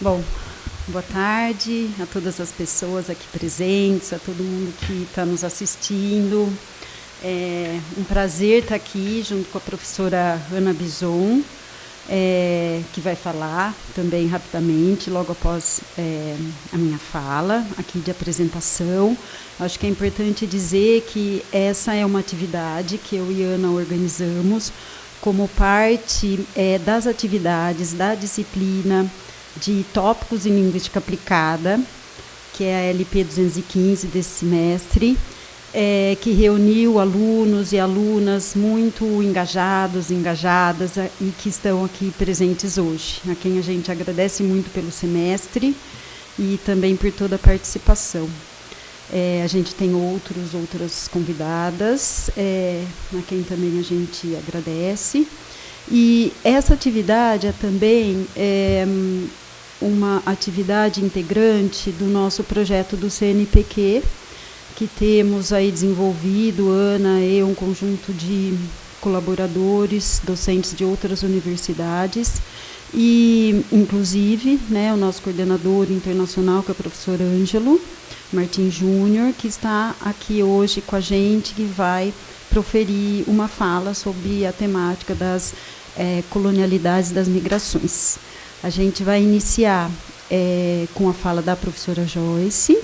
Bom, boa tarde a todas as pessoas aqui presentes, a todo mundo que está nos assistindo. É um prazer estar aqui junto com a professora Ana Bison, que vai falar também rapidamente, logo após a minha fala aqui de apresentação. Acho que é importante dizer que essa é uma atividade que eu e Ana organizamos como parte das atividades da disciplina de Tópicos em Linguística Aplicada, que é a LP 215 desse semestre, que reuniu alunos e alunas muito engajados, engajadas e que estão aqui presentes hoje, a quem a gente agradece muito pelo semestre e também por toda a participação. A gente tem outras convidadas, a quem também a gente agradece. E essa atividade é também uma atividade integrante do nosso projeto do CNPq, que temos aí desenvolvido, Ana e um conjunto de colaboradores, docentes de outras universidades, e inclusive o nosso coordenador internacional, que é o professor Ângelo Martins Júnior, que está aqui hoje com a gente, que vai proferir uma fala sobre a temática das colonialidades das migrações. A gente vai iniciar com a fala da professora Joyce,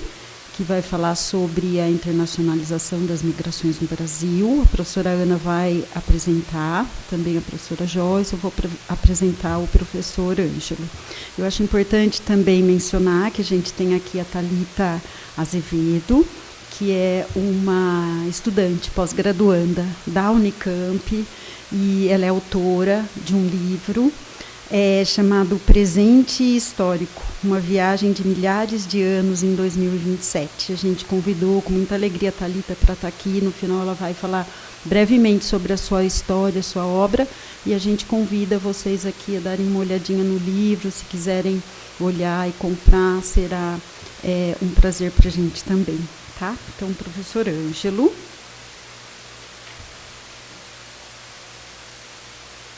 que vai falar sobre a internacionalização das migrações no Brasil. A professora Ana vai apresentar também a professora Joyce, eu vou apresentar o professor Ângelo. Eu acho importante também mencionar que a gente tem aqui a Thalita Azevedo, que é uma estudante pós-graduanda da Unicamp, e ela é autora de um livro chamado Presente Histórico, uma viagem de milhares de anos em 2027. A gente convidou com muita alegria a Thalita para estar aqui. No final ela vai falar brevemente sobre a sua história, a sua obra, e a gente convida vocês aqui a darem uma olhadinha no livro, se quiserem olhar e comprar, será um prazer para a gente também, tá? Então, professor Ângelo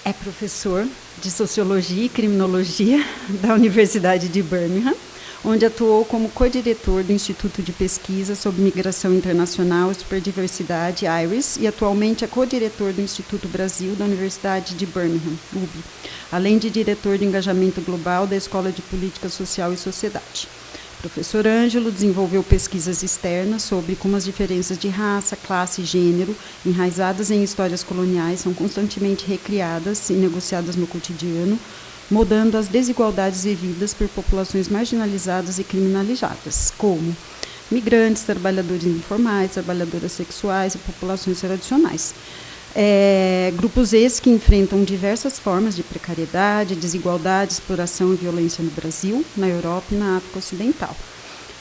é professor de Sociologia e Criminologia da Universidade de Birmingham, onde atuou como co-diretor do Instituto de Pesquisa sobre Migração Internacional e Superdiversidade, IRIS, e atualmente é co-diretor do Instituto Brasil da Universidade de Birmingham, UB, além de diretor de Engajamento Global da Escola de Política Social e Sociedade. O professor Ângelo desenvolveu pesquisas externas sobre como as diferenças de raça, classe e gênero, enraizadas em histórias coloniais, são constantemente recriadas e negociadas no cotidiano, mudando as desigualdades vividas por populações marginalizadas e criminalizadas, como migrantes, trabalhadores informais, trabalhadoras sexuais e populações tradicionais. Grupos esses que enfrentam diversas formas de precariedade, desigualdade, exploração e violência no Brasil, na Europa e na África Ocidental.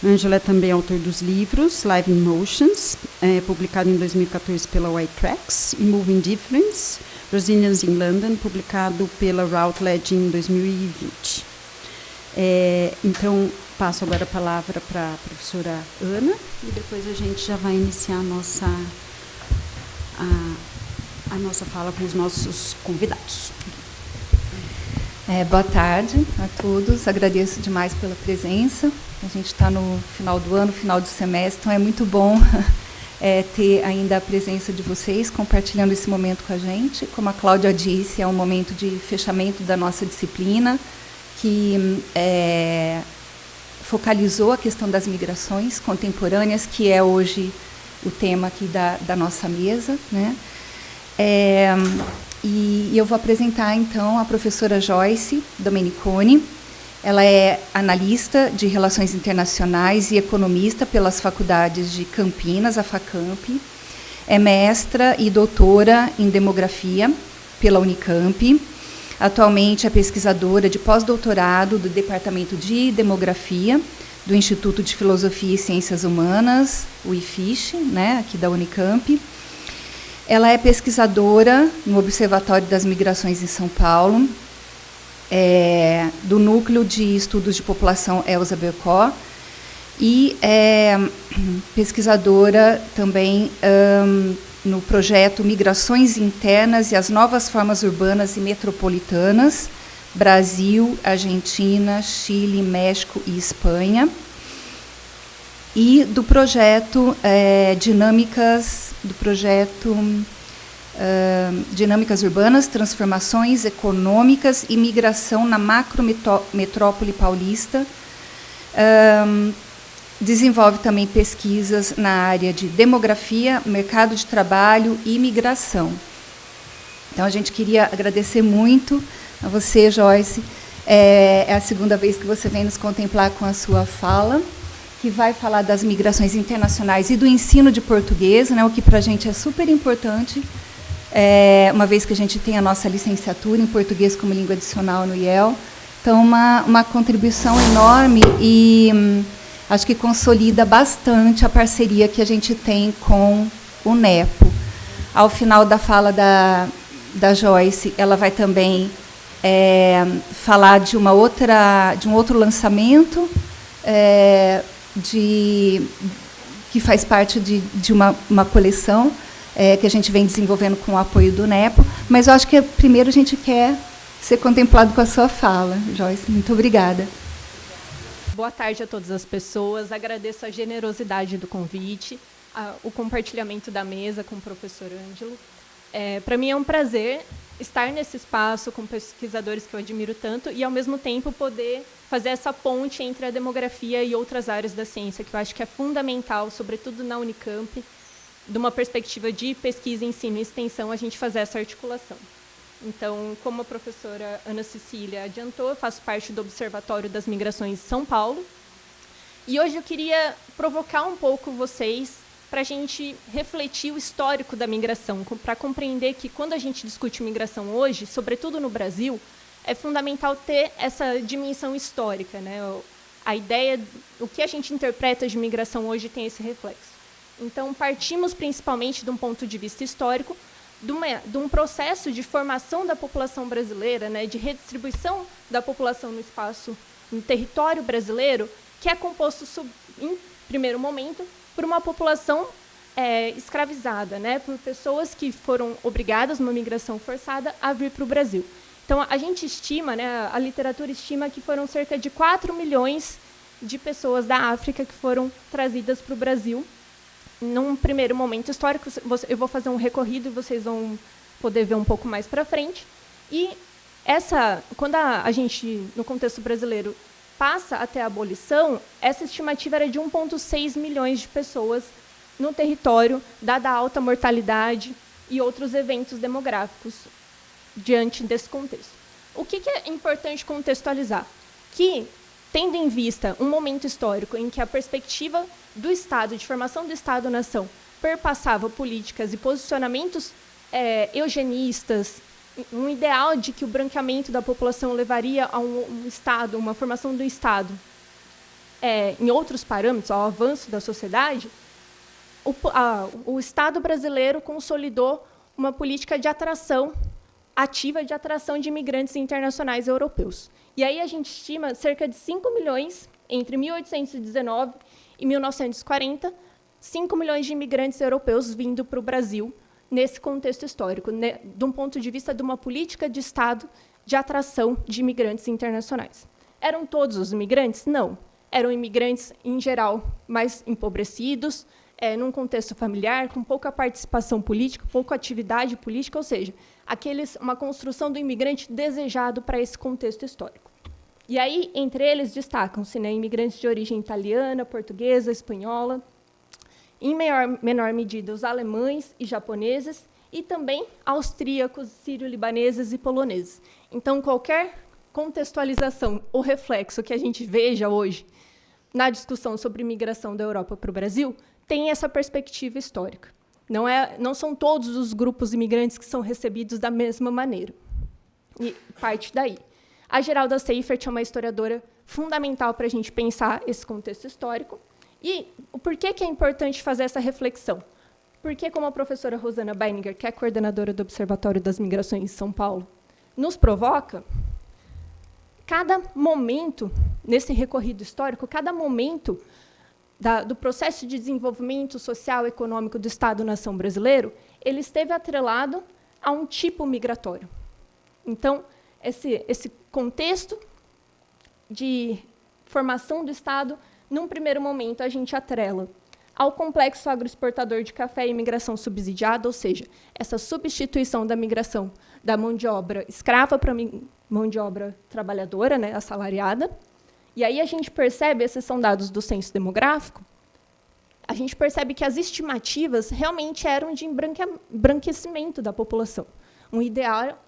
Ângelo é também autor dos livros Live in Motions, publicado em 2014 pela White Tracks, e Moving Difference, Brazilians in London, publicado pela Routledge em 2020. Então, passo agora a palavra para a professora Ana, e depois a gente já vai iniciar a nossa fala com os nossos convidados. Boa tarde a todos, agradeço demais pela presença. A gente está no final do ano, final do semestre, então é muito bom ter ainda a presença de vocês, compartilhando esse momento com a gente. Como a Cláudia disse, é um momento de fechamento da nossa disciplina, que focalizou a questão das migrações contemporâneas, que é hoje o tema aqui da nossa mesa, né? E eu vou apresentar, então, a professora Joyce Domeniconi. Ela é analista de Relações Internacionais e economista pelas faculdades de Campinas, a FACamp. É mestra e doutora em Demografia pela Unicamp. Atualmente é pesquisadora de pós-doutorado do Departamento de Demografia do Instituto de Filosofia e Ciências Humanas, o IFISH, né, aqui da Unicamp. Ela é pesquisadora no Observatório das Migrações em São Paulo, do Núcleo de Estudos de População Elza Bercó, e é pesquisadora também no projeto Migrações Internas e as Novas Formas Urbanas e Metropolitanas, Brasil, Argentina, Chile, México e Espanha. E do projeto Dinâmicas Urbanas, Transformações Econômicas e Migração na Macrometrópole Paulista. Desenvolve também pesquisas na área de demografia, mercado de trabalho e imigração. Então, a gente queria agradecer muito a você, Joyce. É a segunda vez que você vem nos contemplar com a sua fala, que vai falar das migrações internacionais e do ensino de português, né, o que para a gente é super importante, uma vez que a gente tem a nossa licenciatura em português como língua adicional no IEL. Então, uma contribuição enorme e acho que consolida bastante a parceria que a gente tem com o NEPO. Ao final da fala da Joyce, ela vai também falar de um outro lançamento que faz parte de uma coleção que a gente vem desenvolvendo com o apoio do NEPO, mas eu acho que primeiro a gente quer ser contemplado com a sua fala. Joyce, muito obrigada. Boa tarde a todas as pessoas. Agradeço a generosidade do convite, o compartilhamento da mesa com o professor Ângelo. Para mim é um prazer estar nesse espaço com pesquisadores que eu admiro tanto e, ao mesmo tempo, poder fazer essa ponte entre a demografia e outras áreas da ciência, que eu acho que é fundamental, sobretudo na Unicamp, de uma perspectiva de pesquisa, ensino e extensão, a gente fazer essa articulação. Então, como a professora Ana Cecília adiantou, eu faço parte do Observatório das Migrações de São Paulo. E hoje eu queria provocar um pouco vocês para a gente refletir o histórico da migração, para compreender que, quando a gente discute migração hoje, sobretudo no Brasil, é fundamental ter essa dimensão histórica, né? A ideia, o que a gente interpreta de migração hoje tem esse reflexo. Então, partimos principalmente de um ponto de vista histórico, de um processo de formação da população brasileira, né, de redistribuição da população no espaço, no território brasileiro, que é composto, em primeiro momento, por uma população escravizada, né, por pessoas que foram obrigadas, numa migração forçada, a vir para o Brasil. Então, a gente estima, né, a literatura estima que foram cerca de 4 milhões de pessoas da África que foram trazidas para o Brasil. Num primeiro momento histórico, eu vou fazer um recorrido e vocês vão poder ver um pouco mais para frente. E quando a gente, no contexto brasileiro, passa até a abolição, essa estimativa era de 1,6 milhões de pessoas no território, dada a alta mortalidade e outros eventos demográficos diante desse contexto. O que é importante contextualizar? Que, tendo em vista um momento histórico em que a perspectiva do Estado, de formação do Estado-nação, perpassava políticas e posicionamentos eugenistas, um ideal de que o branqueamento da população levaria a um Estado, uma formação do Estado, em outros parâmetros, ao avanço da sociedade, o Estado brasileiro consolidou uma política de atração, ativa de atração de imigrantes internacionais europeus. E aí a gente estima cerca de 5 milhões, entre 1819 e 1940, 5 milhões de imigrantes europeus vindo para o Brasil, nesse contexto histórico, né, de um ponto de vista de uma política de Estado de atração de imigrantes internacionais. Eram todos os imigrantes? Não. Eram imigrantes, em geral, mais empobrecidos, num contexto familiar, com pouca participação política, pouca atividade política, ou seja, uma construção do imigrante desejado para esse contexto histórico. E aí, entre eles, destacam-se, né, imigrantes de origem italiana, portuguesa, espanhola, em menor medida os alemães e japoneses, e também austríacos, sírio-libaneses e poloneses. Então, qualquer contextualização ou reflexo que a gente veja hoje na discussão sobre imigração da Europa para o Brasil tem essa perspectiva histórica. Não são todos os grupos imigrantes que são recebidos da mesma maneira. E parte daí. A Geralda Seifert é uma historiadora fundamental para a gente pensar esse contexto histórico. E por que é importante fazer essa reflexão? Porque, como a professora Rosana Beininger, que é coordenadora do Observatório das Migrações em São Paulo, nos provoca, cada momento, nesse recorrido histórico, cada momento do processo de desenvolvimento social e econômico do Estado-nação brasileiro, ele esteve atrelado a um tipo migratório. Então, esse contexto de formação do Estado, num primeiro momento, a gente atrela ao complexo agroexportador de café e imigração subsidiada, ou seja, essa substituição da migração da mão de obra escrava para mão de obra trabalhadora, né, assalariada. E aí a gente percebe, esses são dados do censo demográfico, a gente percebe que as estimativas realmente eram de embranquecimento da população, um ideal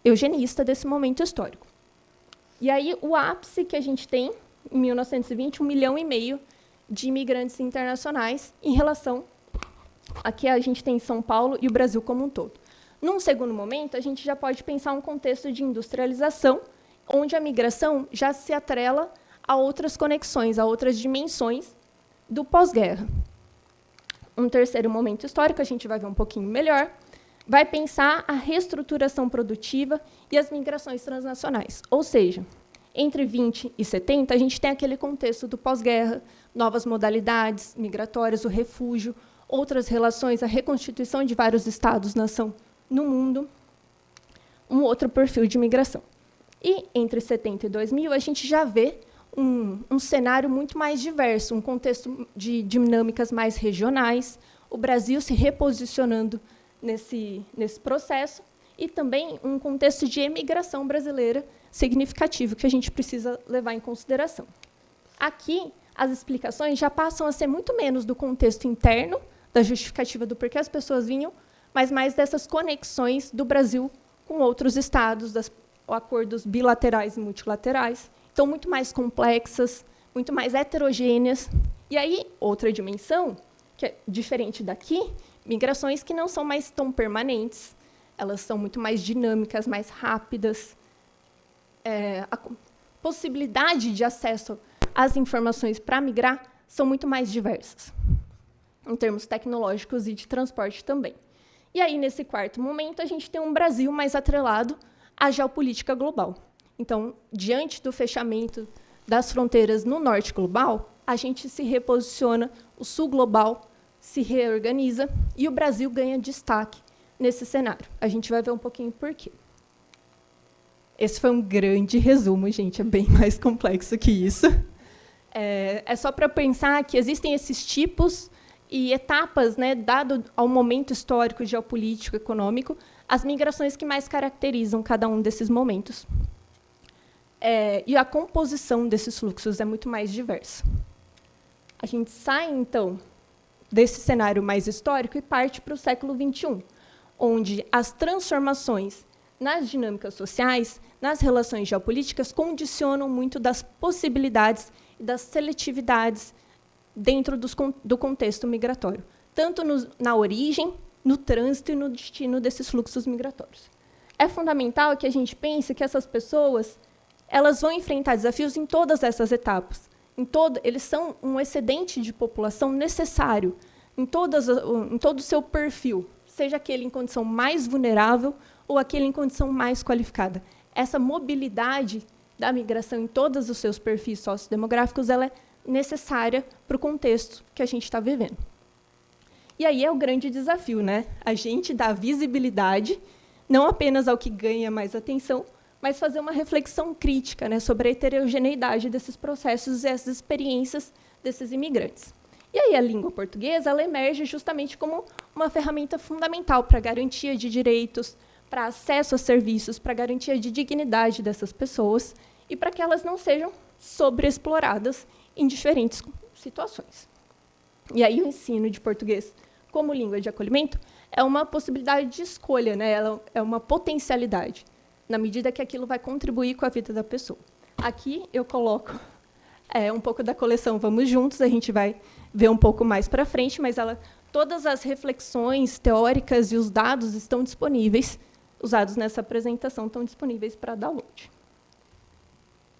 eugenista desse momento histórico. E aí o ápice que a gente tem, em 1920, 1,5 milhão de imigrantes internacionais em relação a que a gente tem em São Paulo e o Brasil como um todo. Num segundo momento, a gente já pode pensar um contexto de industrialização, onde a migração já se atrela a outras conexões, a outras dimensões do pós-guerra. Um terceiro momento histórico, a gente vai ver um pouquinho melhor, vai pensar a reestruturação produtiva e as migrações transnacionais. Ou seja, entre 20 e 70, a gente tem aquele contexto do pós-guerra, novas modalidades migratórias, o refúgio, outras relações, a reconstituição de vários estados-nação no mundo, um outro perfil de migração. E entre 70 e 2000, a gente já vê um cenário muito mais diverso, um contexto de dinâmicas mais regionais, o Brasil se reposicionando nesse processo, e também um contexto de emigração brasileira significativo, que a gente precisa levar em consideração. Aqui, as explicações já passam a ser muito menos do contexto interno, da justificativa do porquê as pessoas vinham, mas mais dessas conexões do Brasil com outros estados, dos acordos bilaterais e multilaterais, então muito mais complexas, muito mais heterogêneas. E aí, outra dimensão, que é diferente daqui, migrações que não são mais tão permanentes, elas são muito mais dinâmicas, mais rápidas. A possibilidade de acesso às informações para migrar são muito mais diversas, em termos tecnológicos e de transporte também. E aí, nesse quarto momento, a gente tem um Brasil mais atrelado à geopolítica global. Então, diante do fechamento das fronteiras no norte global, a gente se reposiciona, o sul global se reorganiza e o Brasil ganha destaque nesse cenário. A gente vai ver um pouquinho por quê. Esse foi um grande resumo, gente, é bem mais complexo que isso. É só para pensar que existem esses tipos e etapas, né, dado ao momento histórico, geopolítico, econômico, as migrações que mais caracterizam cada um desses momentos. E a composição desses fluxos é muito mais diversa. A gente sai, então, desse cenário mais histórico e parte para o século XXI, onde as transformações nas dinâmicas sociais, nas relações geopolíticas, condicionam muito das possibilidades e das seletividades dentro do contexto migratório, tanto na origem, no trânsito e no destino desses fluxos migratórios. É fundamental que a gente pense que essas pessoas elas vão enfrentar desafios em todas essas etapas. Eles são um excedente de população necessário em todo o seu perfil, seja aquele em condição mais vulnerável ou aquele em condição mais qualificada. Essa mobilidade da migração em todos os seus perfis sociodemográficos ela é necessária para o contexto que a gente está vivendo. E aí é o grande desafio, né? A gente dá visibilidade, não apenas ao que ganha mais atenção, mas fazer uma reflexão crítica, né, sobre a heterogeneidade desses processos e essas experiências desses imigrantes. E aí a língua portuguesa ela emerge justamente como uma ferramenta fundamental para a garantia de direitos, para acesso a serviços, para a garantia de dignidade dessas pessoas e para que elas não sejam sobreexploradas em diferentes situações. E aí o ensino de português como língua de acolhimento é uma possibilidade de escolha, né? Ela é uma potencialidade, na medida que aquilo vai contribuir com a vida da pessoa. Aqui eu coloco um pouco da coleção Vamos Juntos, a gente vai ver um pouco mais para frente, mas todas as reflexões teóricas e os dados estão disponíveis, usados nessa apresentação, estão disponíveis para download.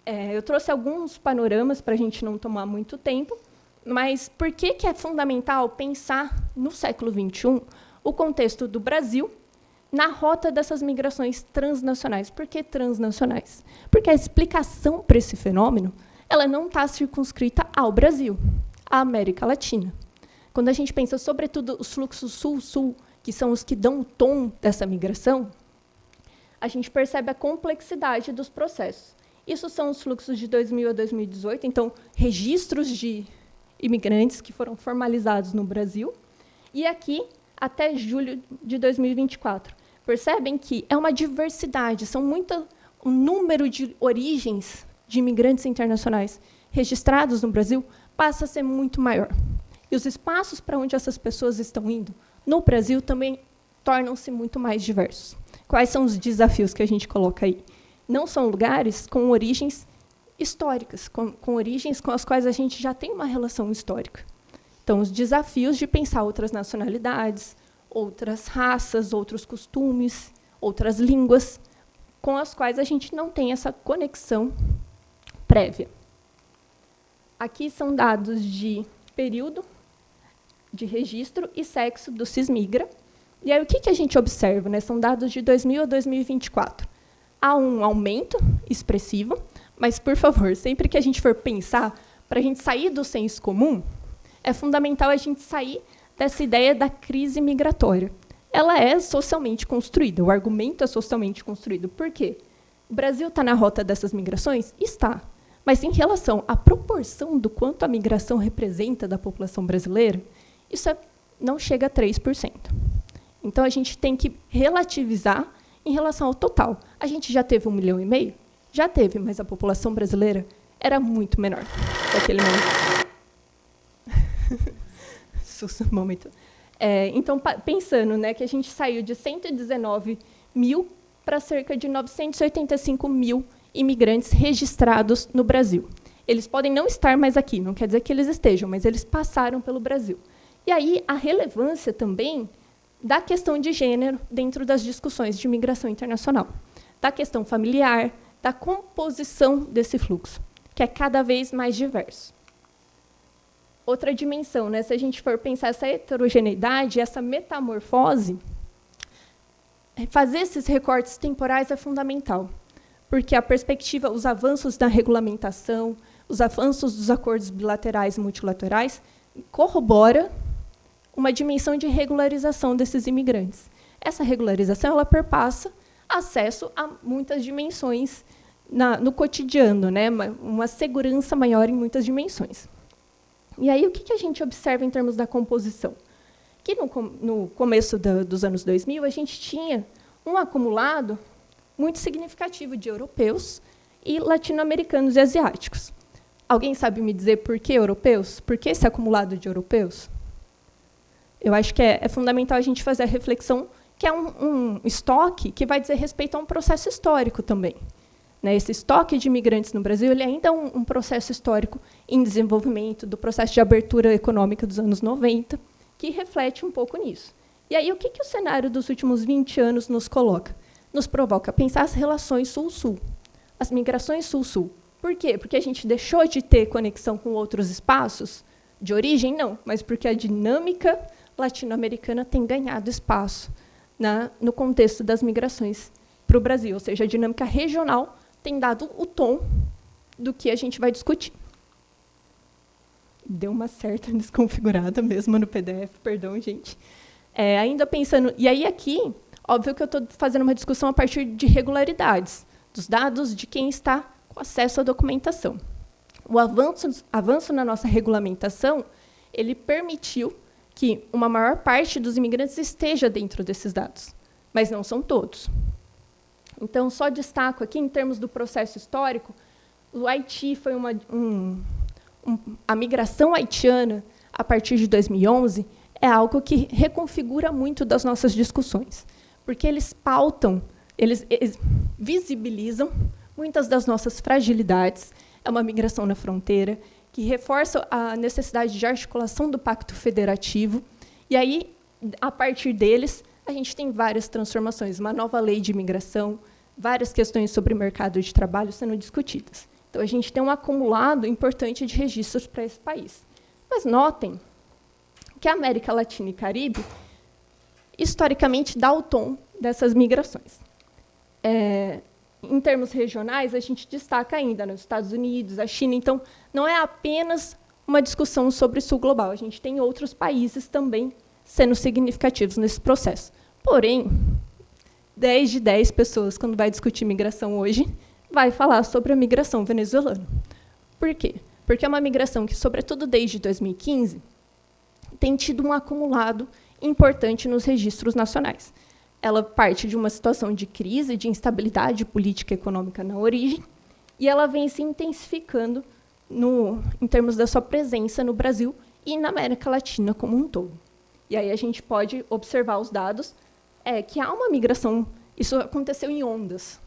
Eu trouxe alguns panoramas para a gente não tomar muito tempo, mas por que é fundamental pensar, no século XXI, o contexto do Brasil na rota dessas migrações transnacionais? Por que transnacionais? Porque a explicação para esse fenômeno ela não está circunscrita ao Brasil, à América Latina. Quando a gente pensa, sobretudo, os fluxos sul-sul, que são os que dão o tom dessa migração, a gente percebe a complexidade dos processos. Isso são os fluxos de 2000 a 2018, então, registros de imigrantes que foram formalizados no Brasil, e aqui até julho de 2024. Percebem que é uma diversidade, o número de origens de imigrantes internacionais registrados no Brasil passa a ser muito maior. E os espaços para onde essas pessoas estão indo no Brasil também tornam-se muito mais diversos. Quais são os desafios que a gente coloca aí? Não são lugares com origens históricas, com origens com as quais a gente já tem uma relação histórica. Então, os desafios de pensar outras nacionalidades, outras raças, outros costumes, outras línguas, com as quais a gente não tem essa conexão prévia. Aqui são dados de período de registro e sexo do Cismigra. E aí, o que a gente observa? Né? São dados de 2000 a 2024. Há um aumento expressivo, mas, por favor, sempre que a gente for pensar, para a gente sair do senso comum, é fundamental a gente sair dessa ideia da crise migratória. Ela é socialmente construída, o argumento é socialmente construído. Por quê? O Brasil está na rota dessas migrações? Está. Mas, em relação à proporção do quanto a migração representa da população brasileira, isso não chega a 3%. Então, a gente tem que relativizar em relação ao total. A gente já teve 1,5 milhão? Já teve, mas a população brasileira era muito menor naquele momento. Então, pensando, né, que a gente saiu de 119 mil para cerca de 985 mil imigrantes registrados no Brasil. Eles podem não estar mais aqui, não quer dizer que eles estejam, mas eles passaram pelo Brasil. E aí, a relevância também da questão de gênero dentro das discussões de migração internacional, da questão familiar, da composição desse fluxo, que é cada vez mais diverso. Outra dimensão, né, se a gente for pensar essa heterogeneidade, essa metamorfose, fazer esses recortes temporais é fundamental, porque a perspectiva, os avanços da regulamentação, os avanços dos acordos bilaterais e multilaterais, corrobora uma dimensão de regularização desses imigrantes. Essa regularização ela perpassa acesso a muitas dimensões no cotidiano, né? Uma segurança maior em muitas dimensões. E aí, o que a gente observa em termos da composição? Que no começo dos anos 2000, a gente tinha um acumulado muito significativo de europeus e latino-americanos e asiáticos. Alguém sabe me dizer por que europeus? Por que esse acumulado de europeus? Eu acho que é fundamental a gente fazer a reflexão que é um estoque que vai dizer respeito a um processo histórico também. Né? Esse estoque de imigrantes no Brasil ele ainda é um processo histórico em desenvolvimento, do processo de abertura econômica dos anos 90, que reflete um pouco nisso. E aí, o que o cenário dos últimos 20 anos nos coloca? Nos provoca a pensar as relações sul-sul, as migrações sul-sul. Por quê? Porque a gente deixou de ter conexão com outros espaços de origem? Não, mas porque a dinâmica latino-americana tem ganhado espaço no contexto das migrações para o Brasil, ou seja, a dinâmica regional tem dado o tom do que a gente vai discutir. Deu uma certa desconfigurada mesmo no PDF, perdão, gente. Ainda pensando... E aí, aqui, óbvio que eu estou fazendo uma discussão a partir de regularidades, dos dados de quem está com acesso à documentação. O avanço na nossa regulamentação, ele permitiu que uma maior parte dos imigrantes esteja dentro desses dados, mas não são todos. Então, só destaco aqui, em termos do processo histórico, o Haiti foi a migração haitiana, a partir de 2011, é algo que reconfigura muito das nossas discussões, porque eles pautam, eles visibilizam muitas das nossas fragilidades. É uma migração na fronteira, que reforça a necessidade de articulação do pacto federativo. E aí, a partir deles, a gente tem várias transformações, uma nova lei de imigração, várias questões sobre mercado de trabalho sendo discutidas. Então, a gente tem um acumulado importante de registros para esse país. Mas notem que a América Latina e Caribe, historicamente, dá o tom dessas migrações. Em termos regionais, a gente destaca ainda nos Estados Unidos, a China. Então, não é apenas uma discussão sobre sul global. A gente tem outros países também sendo significativos nesse processo. Porém, 10 de 10 pessoas, quando vai discutir migração hoje, vai falar sobre a migração venezuelana. Por quê? Porque é uma migração que, sobretudo desde 2015, tem tido um acumulado importante nos registros nacionais. Ela parte de uma situação de crise, de instabilidade política e econômica na origem, e ela vem se intensificando em termos da sua presença no Brasil e na América Latina como um todo. E aí a gente pode observar os dados, que há uma migração, isso aconteceu em ondas.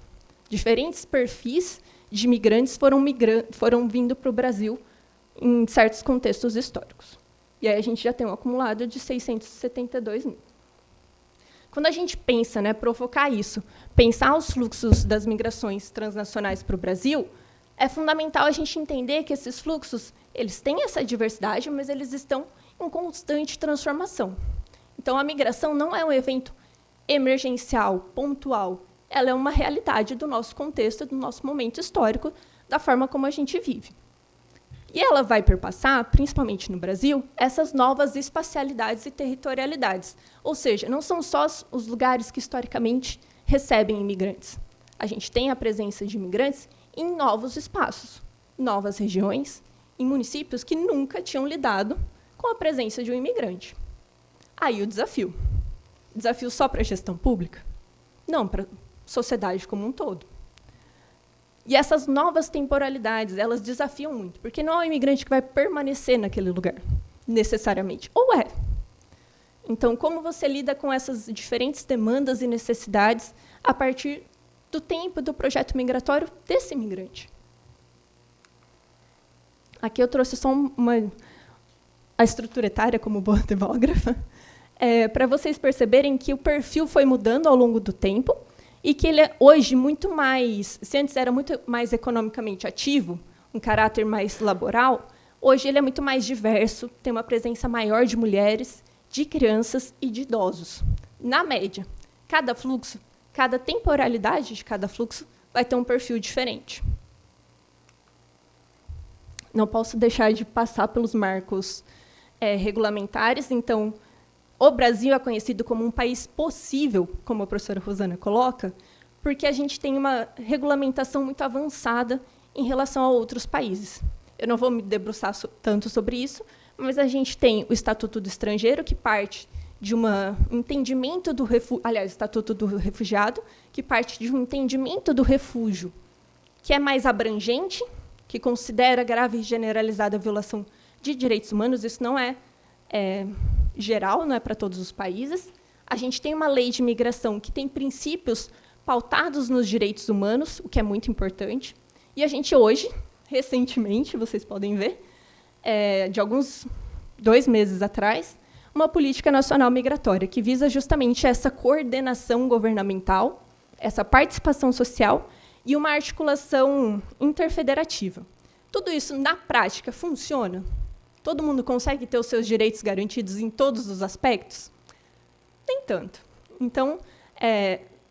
Diferentes perfis de migrantes foram vindo para o Brasil em certos contextos históricos. E aí a gente já tem um acumulado de 672 mil. Quando a gente pensa, provocar isso, pensar os fluxos das migrações transnacionais para o Brasil, é fundamental a gente entender que esses fluxos eles têm essa diversidade, mas eles estão em constante transformação. Então, a migração não é um evento emergencial, pontual. Ela é uma realidade do nosso contexto, do nosso momento histórico, da forma como a gente vive. E ela vai perpassar, principalmente no Brasil, essas novas espacialidades e territorialidades. Ou seja, não são só os lugares que, historicamente, recebem imigrantes. A gente tem a presença de imigrantes em novos espaços, novas regiões, em municípios que nunca tinham lidado com a presença de um imigrante. Aí o desafio. Desafio só para a gestão pública? Não, para a sociedade como um todo. E essas novas temporalidades, elas desafiam muito, porque não é o imigrante que vai permanecer naquele lugar, necessariamente. Ou é. Então, como você lida com essas diferentes demandas e necessidades a partir do tempo do projeto migratório desse imigrante? Aqui eu trouxe só a estrutura etária, como boa demógrafa, para vocês perceberem que o perfil foi mudando ao longo do tempo, e que ele é hoje muito mais, se antes era muito mais economicamente ativo, um caráter mais laboral, hoje ele é muito mais diverso, tem uma presença maior de mulheres, de crianças e de idosos. Na média, cada fluxo, cada temporalidade de cada fluxo vai ter um perfil diferente. Não posso deixar de passar pelos marcos regulamentares, então, o Brasil é conhecido como um país possível, como a professora Rosana coloca, porque a gente tem uma regulamentação muito avançada em relação a outros países. Eu não vou me debruçar tanto sobre isso, mas a gente tem o Estatuto do Estrangeiro, que parte de um entendimento do Estatuto do Refugiado, que parte de um entendimento do refúgio, que é mais abrangente, que considera grave e generalizada a violação de direitos humanos. Isso não é geral, não é para todos os países. A gente tem uma lei de imigração que tem princípios pautados nos direitos humanos, o que é muito importante. E a gente hoje, recentemente, vocês podem ver, de 2 meses atrás, uma política nacional migratória que visa justamente essa coordenação governamental, essa participação social e uma articulação interfederativa. Tudo isso, na prática, funciona? Todo mundo consegue ter os seus direitos garantidos em todos os aspectos? Nem tanto. Então,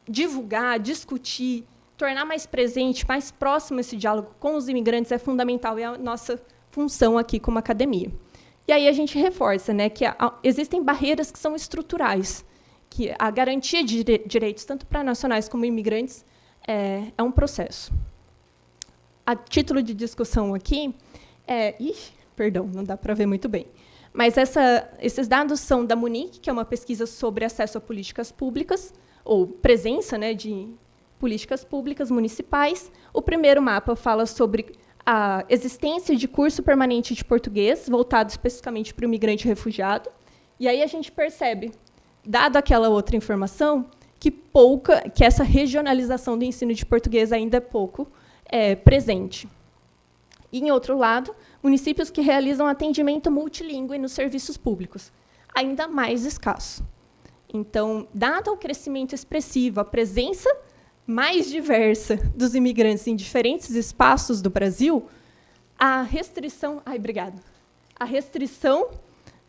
divulgar, discutir, tornar mais presente, mais próximo esse diálogo com os imigrantes é fundamental e é a nossa função aqui como academia. E aí a gente reforça, que existem barreiras que são estruturais, que a garantia de direitos, tanto para nacionais como imigrantes, é um processo. A título de discussão aqui, perdão, não dá para ver muito bem. Mas esses dados são da Munic, que é uma pesquisa sobre acesso a políticas públicas, ou presença de políticas públicas municipais. O primeiro mapa fala sobre a existência de curso permanente de português, voltado especificamente para o imigrante refugiado. E aí a gente percebe, dado aquela outra informação, que essa regionalização do ensino de português ainda é pouco presente. E, em outro lado, municípios que realizam atendimento multilingüe nos serviços públicos, ainda mais escasso. Então, dado o crescimento expressivo, a presença mais diversa dos imigrantes em diferentes espaços do Brasil, a restrição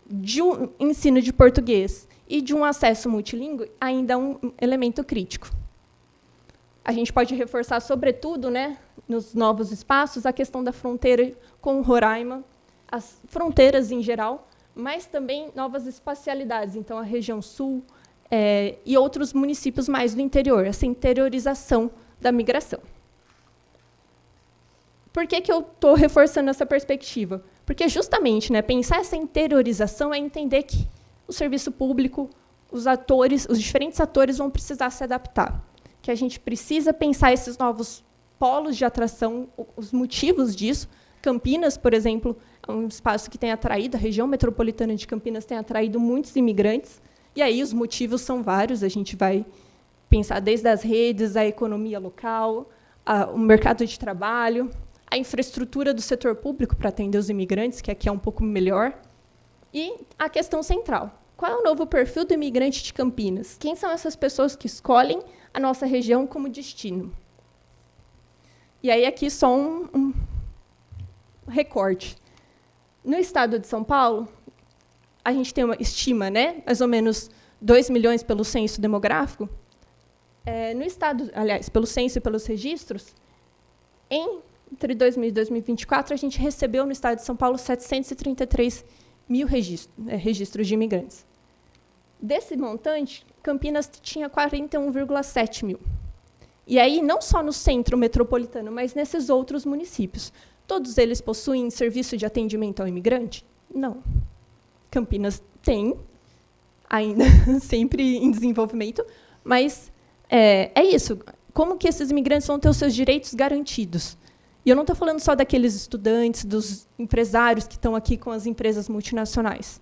de um ensino de português e de um acesso multilingüe ainda é um elemento crítico. A gente pode reforçar, sobretudo, nos novos espaços, a questão da fronteira com Roraima, as fronteiras em geral, mas também novas espacialidades. Então, a região sul, e outros municípios mais do interior, essa interiorização da migração. Por que eu estou reforçando essa perspectiva? Porque, justamente, né, pensar essa interiorização é entender que o serviço público, os diferentes atores vão precisar se adaptar, que a gente precisa pensar esses novos polos de atração, os motivos disso. Campinas, por exemplo, é um espaço que tem atraído, a região metropolitana de Campinas tem atraído muitos imigrantes, e aí os motivos são vários, a gente vai pensar desde as redes, a economia local, o mercado de trabalho, a infraestrutura do setor público para atender os imigrantes, que aqui é um pouco melhor, e a questão central. Qual é o novo perfil do imigrante de Campinas? Quem são essas pessoas que escolhem a nossa região como destino? E aí, aqui, só um recorte. No estado de São Paulo, a gente tem uma estima, né, mais ou menos 2 milhões pelo censo demográfico. No estado, aliás, pelo censo e pelos registros, entre 2000 e 2024, a gente recebeu no estado de São Paulo 733 mil registros de imigrantes. Desse montante, Campinas tinha 41,7 mil. E aí, não só no centro metropolitano, mas nesses outros municípios. Todos eles possuem serviço de atendimento ao imigrante? Não. Campinas tem, ainda sempre em desenvolvimento, mas é isso. Como que esses imigrantes vão ter os seus direitos garantidos? E eu não estou falando só daqueles estudantes, dos empresários que estão aqui com as empresas multinacionais.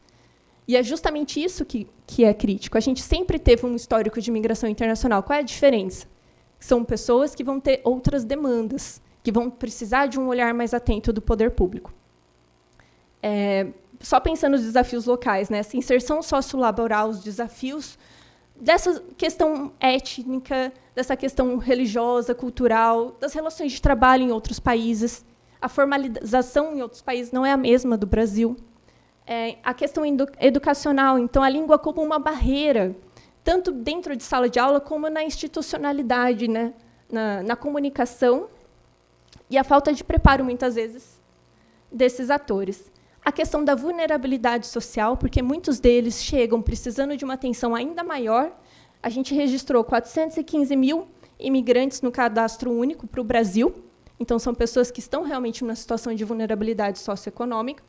E é justamente isso que é crítico. A gente sempre teve um histórico de imigração internacional. Qual é a diferença? São pessoas que vão ter outras demandas, que vão precisar de um olhar mais atento do poder público. Só pensando nos desafios locais, né? Essa inserção sociolaboral, os desafios dessa questão étnica, dessa questão religiosa, cultural, das relações de trabalho em outros países. A formalização em outros países não é a mesma do Brasil. A questão educacional, então, a língua como uma barreira, tanto dentro de sala de aula como na institucionalidade, né? na comunicação, e a falta de preparo, muitas vezes, desses atores. A questão da vulnerabilidade social, porque muitos deles chegam precisando de uma atenção ainda maior. A gente registrou 415 mil imigrantes no cadastro único para o Brasil. Então, são pessoas que estão realmente numa situação de vulnerabilidade socioeconômica.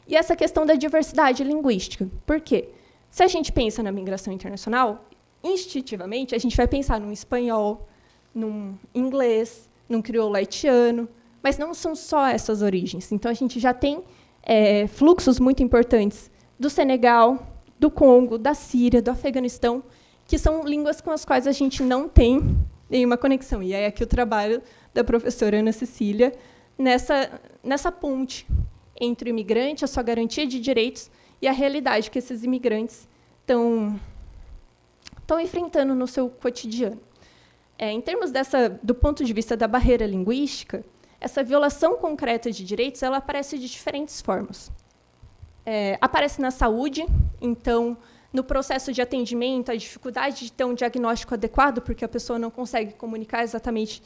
E essa questão da diversidade linguística. Por quê? Se a gente pensa na migração internacional, instintivamente, a gente vai pensar num espanhol, num inglês, num crioulo haitiano, mas não são só essas origens. Então, a gente já tem fluxos muito importantes do Senegal, do Congo, da Síria, do Afeganistão, que são línguas com as quais a gente não tem nenhuma conexão. E é aqui o trabalho da professora Ana Cecília nessa ponte entre o imigrante, a sua garantia de direitos, e a realidade que esses imigrantes estão enfrentando no seu cotidiano. Em termos do ponto de vista da barreira linguística, essa violação concreta de direitos ela aparece de diferentes formas. Aparece na saúde, então, no processo de atendimento, a dificuldade de ter um diagnóstico adequado, porque a pessoa não consegue comunicar exatamente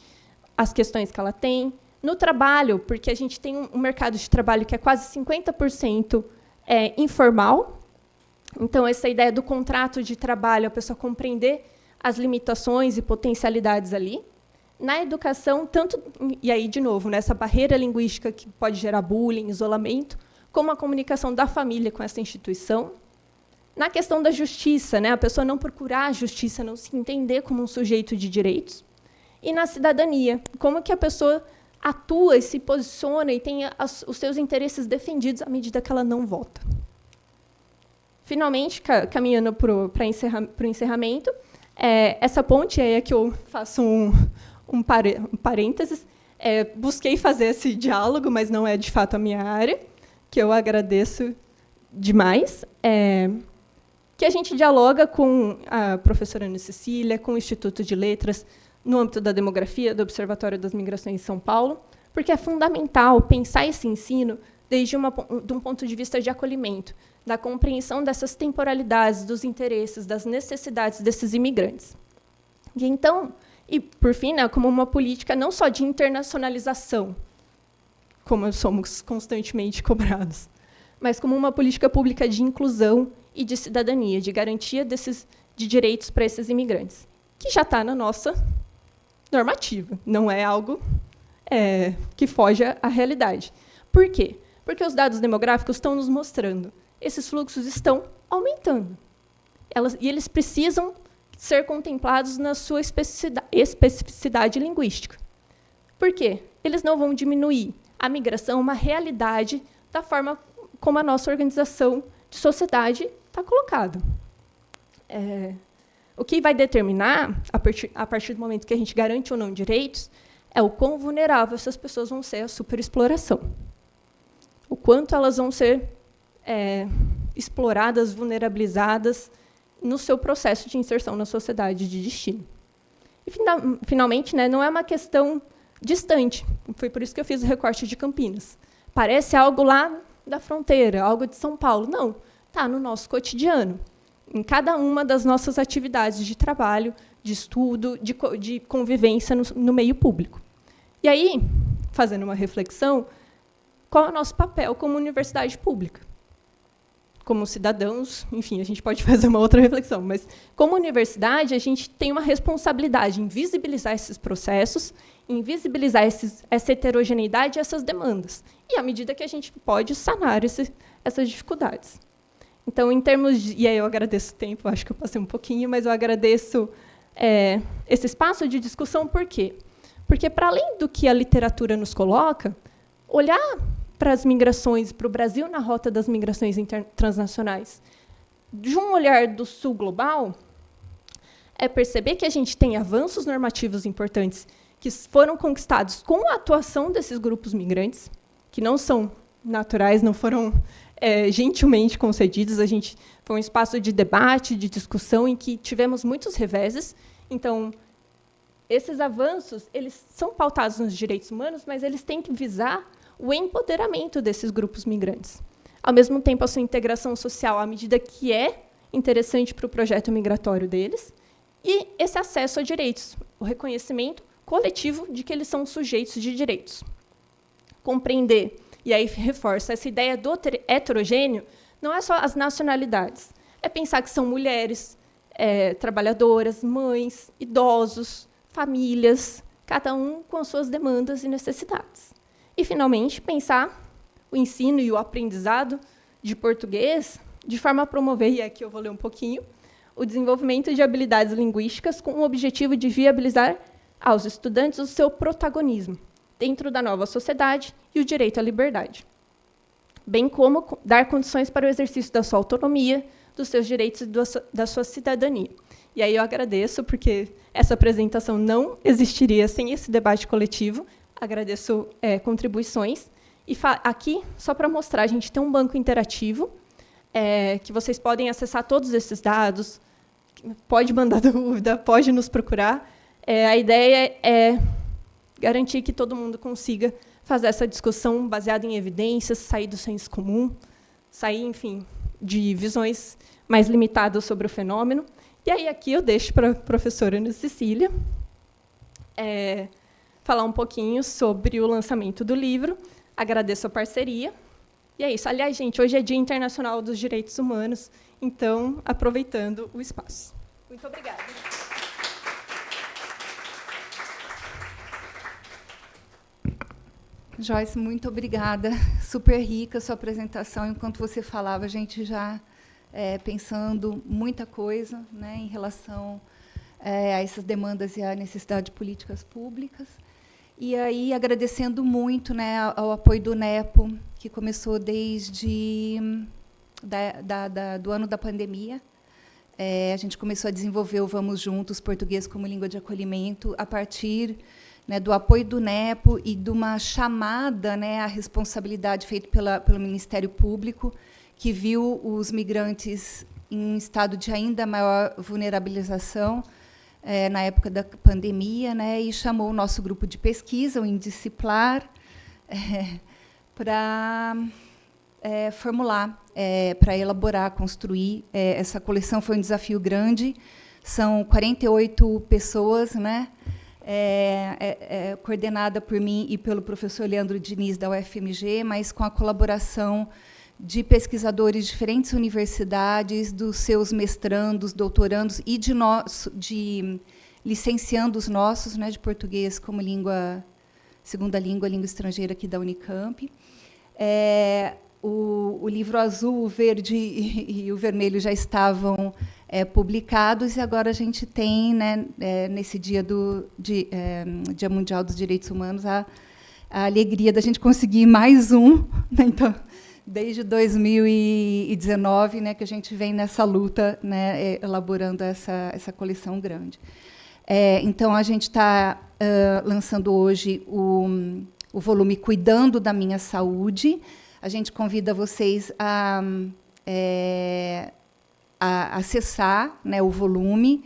as questões que ela tem. No trabalho, porque a gente tem um mercado de trabalho que é quase 50% informal. Então, essa ideia do contrato de trabalho, a pessoa compreender as limitações e potencialidades ali. Na educação, tanto, e aí, de novo, nessa barreira linguística que pode gerar bullying, isolamento, como a comunicação da família com essa instituição. Na questão da justiça, né, a pessoa não procurar a justiça, não se entender como um sujeito de direitos. E na cidadania, como que a pessoa atua e se posiciona e tem os seus interesses defendidos à medida que ela não vota. Finalmente, caminhando para o encerramento, essa ponte é que eu faço um parênteses. Busquei fazer esse diálogo, mas não é, de fato, a minha área, que eu agradeço demais. Que a gente dialoga com a professora Ana Cecília, com o Instituto de Letras, no âmbito da demografia, do Observatório das Migrações em São Paulo, porque é fundamental pensar esse ensino desde de um ponto de vista de acolhimento, da compreensão dessas temporalidades, dos interesses, das necessidades desses imigrantes. E, então, por fim, né, como uma política não só de internacionalização, como somos constantemente cobrados, mas como uma política pública de inclusão e de cidadania, de garantia desses de direitos para esses imigrantes, que já está na nossa normativa, não é algo que foge à realidade. Por quê? Porque os dados demográficos estão nos mostrando esses fluxos estão aumentando. E eles precisam ser contemplados na sua especificidade linguística. Por quê? Eles não vão diminuir. A migração é uma realidade da forma como a nossa organização de sociedade está colocada. O que vai determinar, a partir do momento que a gente garante ou não direitos, é o quão vulnerável essas pessoas vão ser à superexploração. O quanto elas vão ser exploradas, vulnerabilizadas no seu processo de inserção na sociedade de destino. E, finalmente, não é uma questão distante. Foi por isso que eu fiz o recorte de Campinas. Parece algo lá da fronteira, algo de São Paulo. Não, está no nosso cotidiano, em cada uma das nossas atividades de trabalho, de estudo, de convivência no meio público. E aí, fazendo uma reflexão, qual é o nosso papel como universidade pública? Como cidadãos, enfim, a gente pode fazer uma outra reflexão, mas, como universidade, a gente tem uma responsabilidade em visibilizar esses processos, em visibilizar essa heterogeneidade e essas demandas, e à medida que a gente pode sanar essas dificuldades. Então, em termos de... E aí eu agradeço o tempo, acho que eu passei um pouquinho, mas eu agradeço esse espaço de discussão. Por quê? Porque, para além do que a literatura nos coloca, olhar para as migrações, para o Brasil na rota das migrações transnacionais, de um olhar do sul global, é perceber que a gente tem avanços normativos importantes que foram conquistados com a atuação desses grupos migrantes, que não são naturais, não foram gentilmente concedidos. Foi um espaço de debate, de discussão, em que tivemos muitos reveses. Então, esses avanços eles são pautados nos direitos humanos, mas eles têm que visar o empoderamento desses grupos migrantes. Ao mesmo tempo, a sua integração social, à medida que é interessante para o projeto migratório deles, e esse acesso a direitos, o reconhecimento coletivo de que eles são sujeitos de direitos. Compreender, e aí reforça, essa ideia do heterogêneo não é só as nacionalidades, é pensar que são mulheres, trabalhadoras, mães, idosos, famílias, cada um com as suas demandas e necessidades. E, finalmente, pensar o ensino e o aprendizado de português de forma a promover, e aqui eu vou ler um pouquinho, o desenvolvimento de habilidades linguísticas com o objetivo de viabilizar aos estudantes o seu protagonismo dentro da nova sociedade e o direito à liberdade, bem como dar condições para o exercício da sua autonomia, dos seus direitos e da sua cidadania. E aí eu agradeço, porque essa apresentação não existiria sem esse debate coletivo. Agradeço contribuições. E aqui, só para mostrar, a gente tem um banco interativo, que vocês podem acessar todos esses dados, pode mandar dúvida, pode nos procurar. A ideia é garantir que todo mundo consiga fazer essa discussão baseada em evidências, sair do senso comum, sair, enfim, de visões mais limitadas sobre o fenômeno. E aí, aqui, eu deixo para a professora Ana Cecília falar um pouquinho sobre o lançamento do livro. Agradeço a parceria. E é isso. Aliás, gente, hoje é Dia Internacional dos Direitos Humanos, então, aproveitando o espaço. Muito obrigada. Joyce, muito obrigada. Super rica a sua apresentação. Enquanto você falava, a gente já pensando muita coisa, né, em relação a essas demandas e à necessidade de políticas públicas. E aí, agradecendo muito, né, ao apoio do NEPO, que começou desde do ano da pandemia. A gente começou a desenvolver o Vamos Juntos, Português como Língua de Acolhimento, a partir, né, do apoio do NEPO e de uma chamada, né, à responsabilidade feita pelo Ministério Público, que viu os migrantes em estado de ainda maior vulnerabilização na época da pandemia, né, e chamou o nosso grupo de pesquisa, o Indisciplar, para formular, para elaborar, construir. Essa coleção foi um desafio grande. São 48 pessoas, né, coordenada por mim e pelo professor Leandro Diniz, da UFMG, mas com a colaboração de pesquisadores de diferentes universidades, dos seus mestrandos, doutorandos e de licenciandos nossos, né, de português como segunda língua estrangeira aqui da Unicamp. O livro azul, o verde e o vermelho já estavam publicados, e agora a gente tem, né, nesse Dia Mundial dos Direitos Humanos, a alegria da gente conseguir mais um, né, então, desde 2019, né, que a gente vem nessa luta, né, elaborando essa coleção grande. Então, a gente está lançando hoje o volume Cuidando da Minha Saúde. A gente convida vocês a acessar, né, o volume.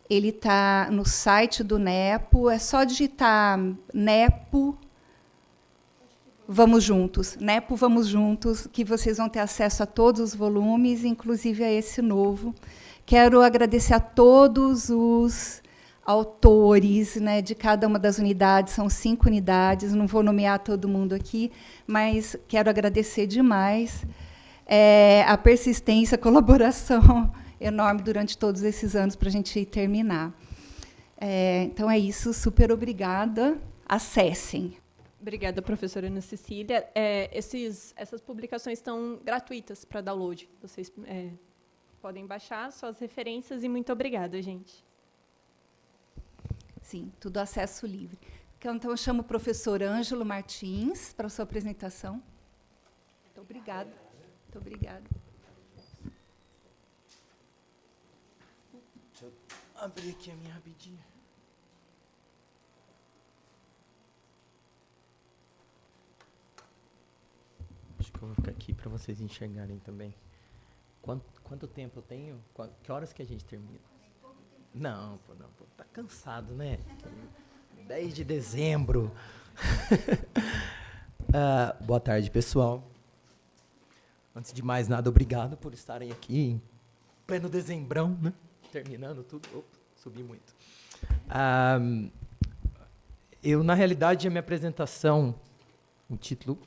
Ele está no site do NEPO. É só digitar NEPO Vamos Juntos, NEPO Vamos Juntos, que vocês vão ter acesso a todos os volumes, inclusive a esse novo. Quero agradecer a todos os autores, né, de cada uma das unidades, são 5 unidades, não vou nomear todo mundo aqui, mas quero agradecer demais a persistência, a colaboração enorme durante todos esses anos para a gente terminar. Então é isso, super obrigada, acessem. Obrigada, professora Ana Cecília. Essas publicações estão gratuitas para download, vocês podem baixar suas referências, e muito obrigada, gente. Sim, tudo acesso livre. Então, eu chamo o professor Ângelo Martins para a sua apresentação. Muito obrigada. Muito obrigada. Deixa eu abrir aqui a minha rapidinho. Acho que eu vou ficar aqui para vocês enxergarem também. Quanto tempo eu tenho? Que horas que a gente termina? Não, pô, tá cansado, né? 10 de dezembro. Boa tarde, pessoal. Antes de mais nada, obrigado por estarem aqui em pleno dezembrão, né? Terminando tudo. Opa, subi muito. Na realidade, a minha apresentação, o título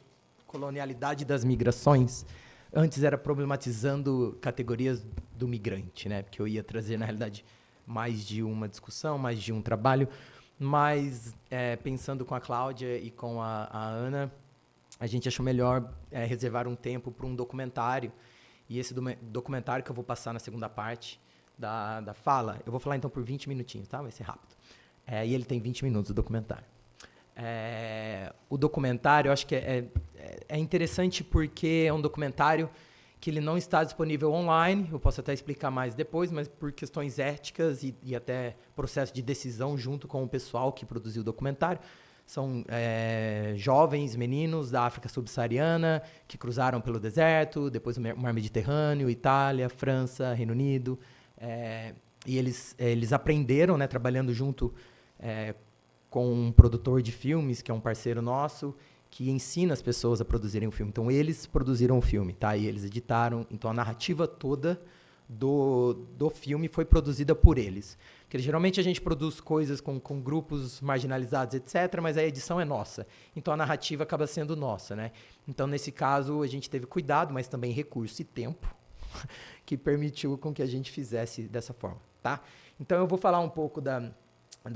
Colonialidade das Migrações, antes era problematizando categorias do migrante, né? Porque eu ia trazer, na realidade, mais de uma discussão, mais de um trabalho, mas pensando com a Cláudia e com a Ana, a gente achou melhor reservar um tempo para um documentário, e esse documentário que eu vou passar na segunda parte da fala, eu vou falar então por 20 minutinhos, tá? Vai ser rápido. E ele tem 20 minutos, o documentário. O documentário, eu acho que é interessante porque é um documentário que ele não está disponível online, eu posso até explicar mais depois, mas por questões éticas e até processo de decisão junto com o pessoal que produziu o documentário. São jovens meninos da África subsaariana que cruzaram pelo deserto, depois o Mar Mediterrâneo, Itália, França, Reino Unido, e eles aprenderam, né, trabalhando junto com um produtor de filmes, que é um parceiro nosso, que ensina as pessoas a produzirem um filme. Então, eles produziram o filme, tá? E eles editaram. Então, a narrativa toda do filme foi produzida por eles. Porque, geralmente, a gente produz coisas com grupos marginalizados, etc., mas a edição é nossa. Então, a narrativa acaba sendo nossa, né? Então, nesse caso, a gente teve cuidado, mas também recurso e tempo, que permitiu com que a gente fizesse dessa forma, tá? Então, eu vou falar um pouco da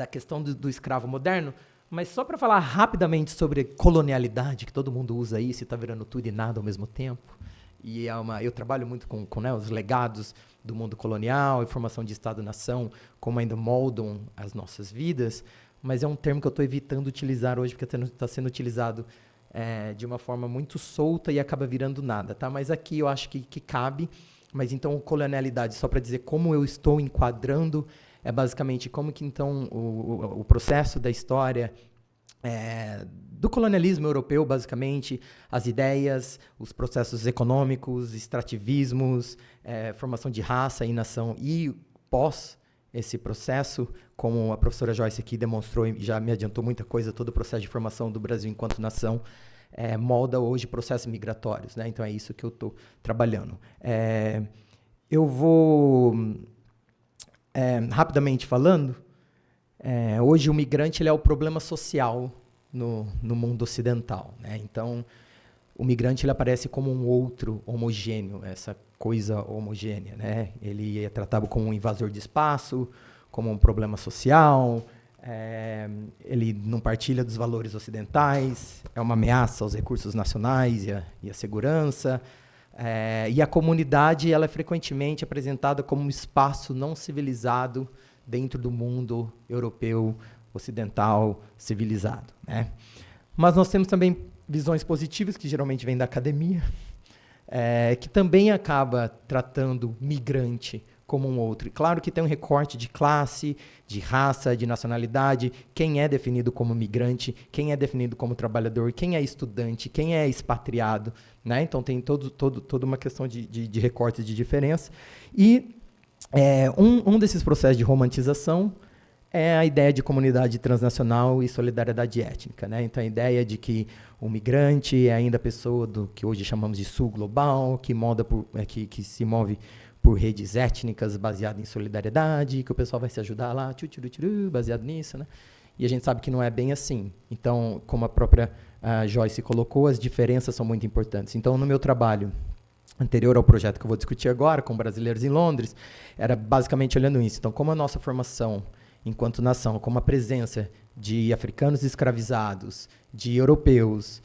questão do escravo moderno, mas só para falar rapidamente sobre colonialidade, que todo mundo usa isso e está virando tudo e nada ao mesmo tempo. E eu trabalho muito com né, os legados do mundo colonial, informação de Estado-nação, como ainda moldam as nossas vidas, mas é um termo que eu estou evitando utilizar hoje, porque está sendo utilizado de uma forma muito solta e acaba virando nada, tá? Mas aqui eu acho que cabe. Mas então, colonialidade, só para dizer como eu estou enquadrando, é basicamente como que então o processo da história do colonialismo europeu, basicamente, as ideias, os processos econômicos, extrativismos, formação de raça e nação, e pós esse processo, como a professora Joyce aqui demonstrou e já me adiantou muita coisa, todo o processo de formação do Brasil enquanto nação molda hoje processos migratórios, né? Então é isso que eu estou trabalhando. Eu vou rapidamente falando, hoje o migrante ele é o problema social no mundo ocidental, né? Então, o migrante ele aparece como um outro homogêneo, essa coisa homogênea, né? Ele é tratado como um invasor de espaço, como um problema social, ele não partilha dos valores ocidentais, é uma ameaça aos recursos nacionais e à segurança. E a comunidade ela é frequentemente apresentada como um espaço não civilizado dentro do mundo europeu, ocidental, civilizado, né? Mas nós temos também visões positivas, que geralmente vêm da academia, que também acaba tratando migrante como um outro. E claro que tem um recorte de classe, de raça, de nacionalidade, quem é definido como migrante, quem é definido como trabalhador, quem é estudante, quem é expatriado, né? Então tem toda uma questão de recorte de diferença. E um desses processos de romantização é a ideia de comunidade transnacional e solidariedade étnica, né? Então a ideia de que o migrante é ainda a pessoa do que hoje chamamos de sul global, que se move por redes étnicas baseadas em solidariedade, que o pessoal vai se ajudar lá, baseado nisso, né? E a gente sabe que não é bem assim. Então, como a própria Joyce colocou, as diferenças são muito importantes. Então, no meu trabalho anterior ao projeto que eu vou discutir agora, com brasileiros em Londres, era basicamente olhando isso. Então, como a nossa formação enquanto nação, como a presença de africanos escravizados, de europeus,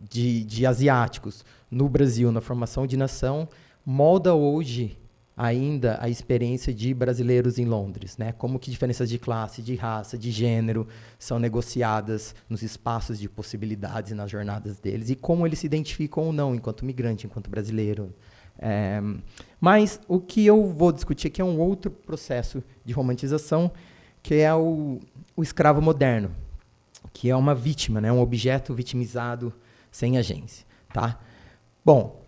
de asiáticos no Brasil, na formação de nação, molda hoje ainda a experiência de brasileiros em Londres, né? Como que diferenças de classe, de raça, de gênero são negociadas nos espaços de possibilidades e nas jornadas deles, e como eles se identificam ou não enquanto migrante, enquanto brasileiro. Mas o que eu vou discutir aqui é um outro processo de romantização, que é o escravo moderno, que é uma vítima, né? Um objeto vitimizado sem agência, tá? Bom,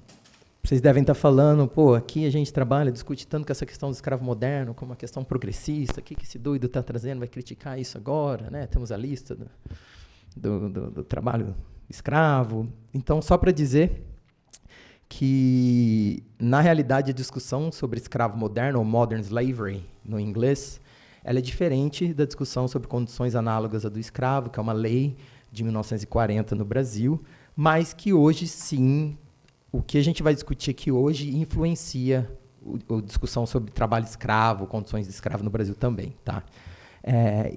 vocês devem estar falando, aqui a gente trabalha, discute tanto com essa questão do escravo moderno, como uma questão progressista, o que esse doido está trazendo, vai criticar isso agora, né? Temos a lista do trabalho escravo. Então, só para dizer que, na realidade, a discussão sobre escravo moderno, ou modern slavery, no inglês, ela é diferente da discussão sobre condições análogas à do escravo, que é uma lei de 1940 no Brasil, mas que hoje, sim, o que a gente vai discutir aqui hoje influencia a discussão sobre trabalho escravo, condições de escravo no Brasil também, tá?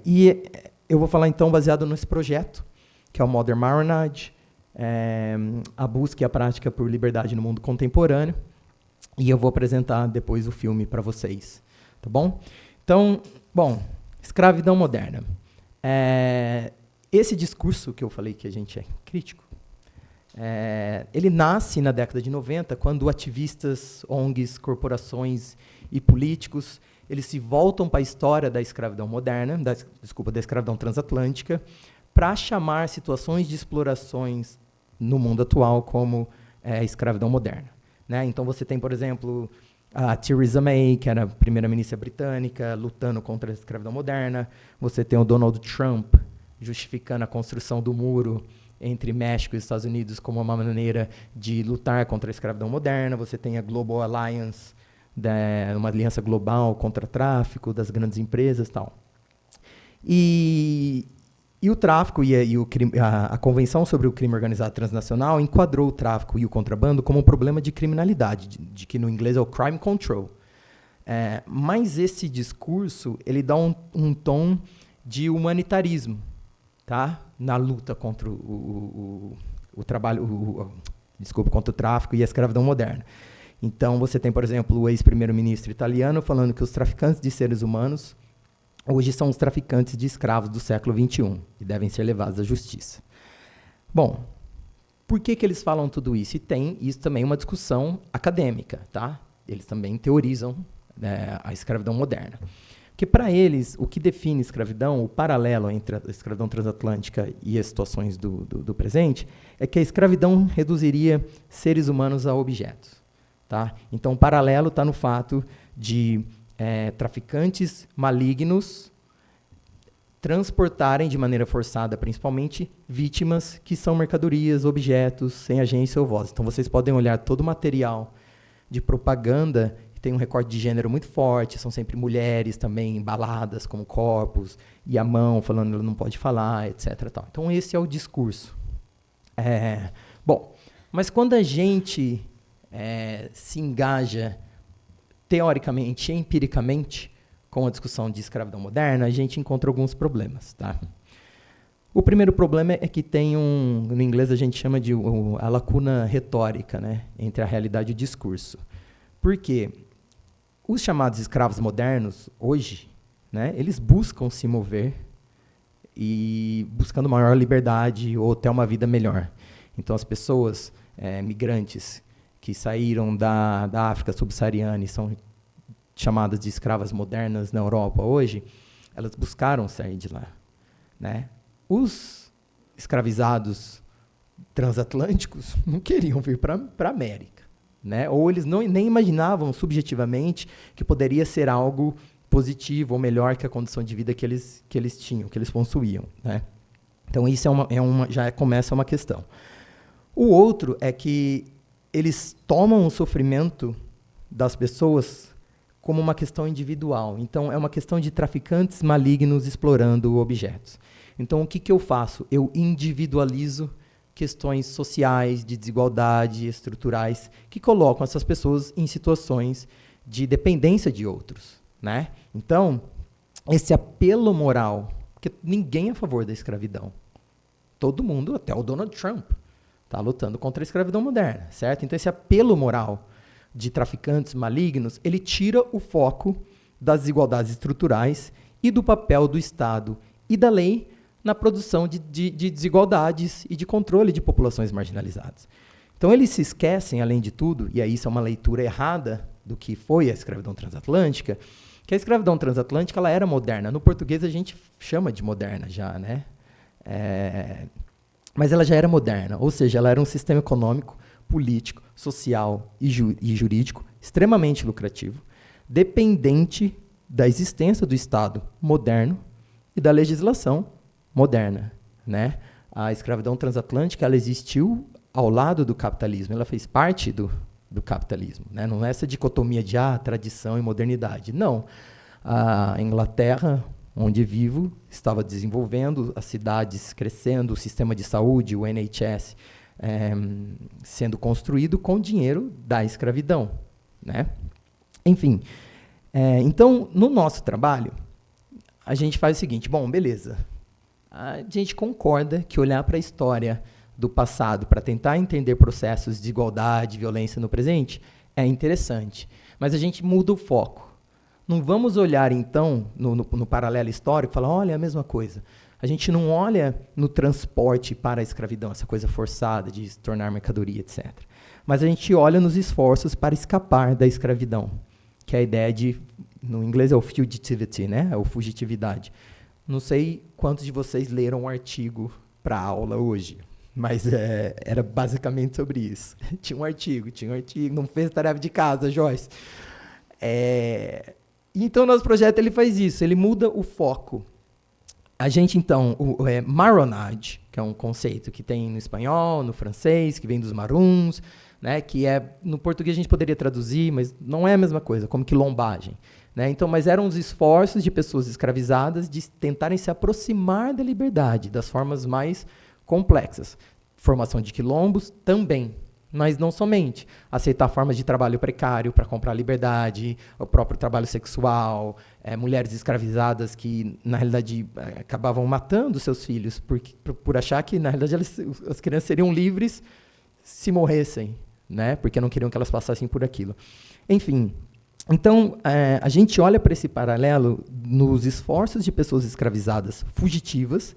E eu vou falar, então, baseado nesse projeto, que é o Modern Marronage, a busca e a prática por liberdade no mundo contemporâneo, e eu vou apresentar depois o filme para vocês, tá bom? Então, escravidão moderna. Esse discurso que eu falei que a gente é crítico, ele nasce na década de 90, quando ativistas, ONGs, corporações e políticos eles se voltam para a história da escravidão moderna, da escravidão transatlântica, para chamar situações de explorações no mundo atual como escravidão moderna, né? Então você tem, por exemplo, a Theresa May, que era a primeira-ministra britânica, lutando contra a escravidão moderna. Você tem o Donald Trump justificando a construção do muro entre México e Estados Unidos como uma maneira de lutar contra a escravidão moderna. Você tem a Global Alliance, uma aliança global contra o tráfico das grandes empresas e tal. E o tráfico a Convenção sobre o Crime Organizado Transnacional enquadrou o tráfico e o contrabando como um problema de criminalidade, de que no inglês é o crime control. Mas esse discurso ele dá um tom de humanitarismo, tá? Na luta contra contra o tráfico e a escravidão moderna. Então, você tem, por exemplo, o ex-primeiro-ministro italiano falando que os traficantes de seres humanos hoje são os traficantes de escravos do século XXI e devem ser levados à justiça. Bom, por que eles falam tudo isso? E tem isso também uma discussão acadêmica, tá? Eles também teorizam a escravidão moderna. Porque, para eles, o que define escravidão, o paralelo entre a escravidão transatlântica e as situações do presente, é que a escravidão reduziria seres humanos a objetos. Tá? Então, o paralelo está no fato de traficantes malignos transportarem de maneira forçada, principalmente, vítimas que são mercadorias, objetos, sem agência ou voz. Então, vocês podem olhar todo o material de propaganda que tem um recorte de gênero muito forte, são sempre mulheres também embaladas como corpos, e a mão falando que ela não pode falar, etc. Tal. Então, esse é o discurso. Bom, mas quando a gente se engaja teoricamente e empiricamente com a discussão de escravidão moderna, a gente encontra alguns problemas, tá? O primeiro problema é que tem no inglês a gente chama de a lacuna retórica, né, entre a realidade e o discurso. Por quê? Os chamados escravos modernos, hoje, né, eles buscam se mover e buscando maior liberdade ou até uma vida melhor. Então, as pessoas migrantes que saíram da África subsaariana e são chamadas de escravas modernas na Europa hoje, elas buscaram sair de lá, né? Os escravizados transatlânticos não queriam vir para a América, né? Ou eles nem imaginavam subjetivamente que poderia ser algo positivo ou melhor que a condição de vida que eles tinham, que eles possuíam, né? Então isso já começa uma questão. O outro é que eles tomam o sofrimento das pessoas como uma questão individual. Então é uma questão de traficantes malignos explorando objetos. Então, o que eu faço? Eu individualizo questões sociais, de desigualdade, estruturais, que colocam essas pessoas em situações de dependência de outros, né? Então, esse apelo moral, porque ninguém é a favor da escravidão. Todo mundo, até o Donald Trump, está lutando contra a escravidão moderna, certo? Então, esse apelo moral de traficantes malignos, ele tira o foco das desigualdades estruturais e do papel do Estado e da lei na produção de desigualdades e de controle de populações marginalizadas. Então, eles se esquecem, além de tudo, e aí isso é uma leitura errada do que foi a escravidão transatlântica, que a escravidão transatlântica ela era moderna. No português, a gente chama de moderna já, né? Mas ela já era moderna, ou seja, ela era um sistema econômico, político, social e jurídico extremamente lucrativo, dependente da existência do Estado moderno e da legislação moderna, né? A escravidão transatlântica ela existiu ao lado do capitalismo, ela fez parte do capitalismo, né? Não é essa dicotomia de tradição e modernidade. Não. A Inglaterra, onde vivo, estava desenvolvendo, as cidades crescendo, o sistema de saúde, o NHS, sendo construído com dinheiro da escravidão, né? Enfim, então, no nosso trabalho, a gente faz o seguinte, bom, beleza, a gente concorda que olhar para a história do passado para tentar entender processos de desigualdade, violência no presente é interessante, mas a gente muda o foco. Não vamos olhar, então, no paralelo histórico e falar, olha, é a mesma coisa. A gente não olha no transporte para a escravidão, essa coisa forçada de se tornar mercadoria, etc. Mas a gente olha nos esforços para escapar da escravidão, que é a ideia de, no inglês é o fugitivity, né? É o fugitividade. Não sei quantos de vocês leram um artigo para aula hoje, mas era basicamente sobre isso. Tinha um artigo, não fez tarefa de casa, Joyce. Então, o nosso projeto ele faz isso, ele muda o foco. A gente, então, marronage, que é um conceito que tem no espanhol, no francês, que vem dos maroons, né, que no português a gente poderia traduzir, mas não é a mesma coisa, como quilombagem. Né? Então, mas eram os esforços de pessoas escravizadas de tentarem se aproximar da liberdade, das formas mais complexas. Formação de quilombos também, mas não somente. Aceitar formas de trabalho precário para comprar liberdade, o próprio trabalho sexual, mulheres escravizadas que, na realidade, acabavam matando seus filhos por achar que, na realidade, as crianças seriam livres se morressem, né? Porque não queriam que elas passassem por aquilo. Enfim, então, a gente olha para esse paralelo nos esforços de pessoas escravizadas fugitivas,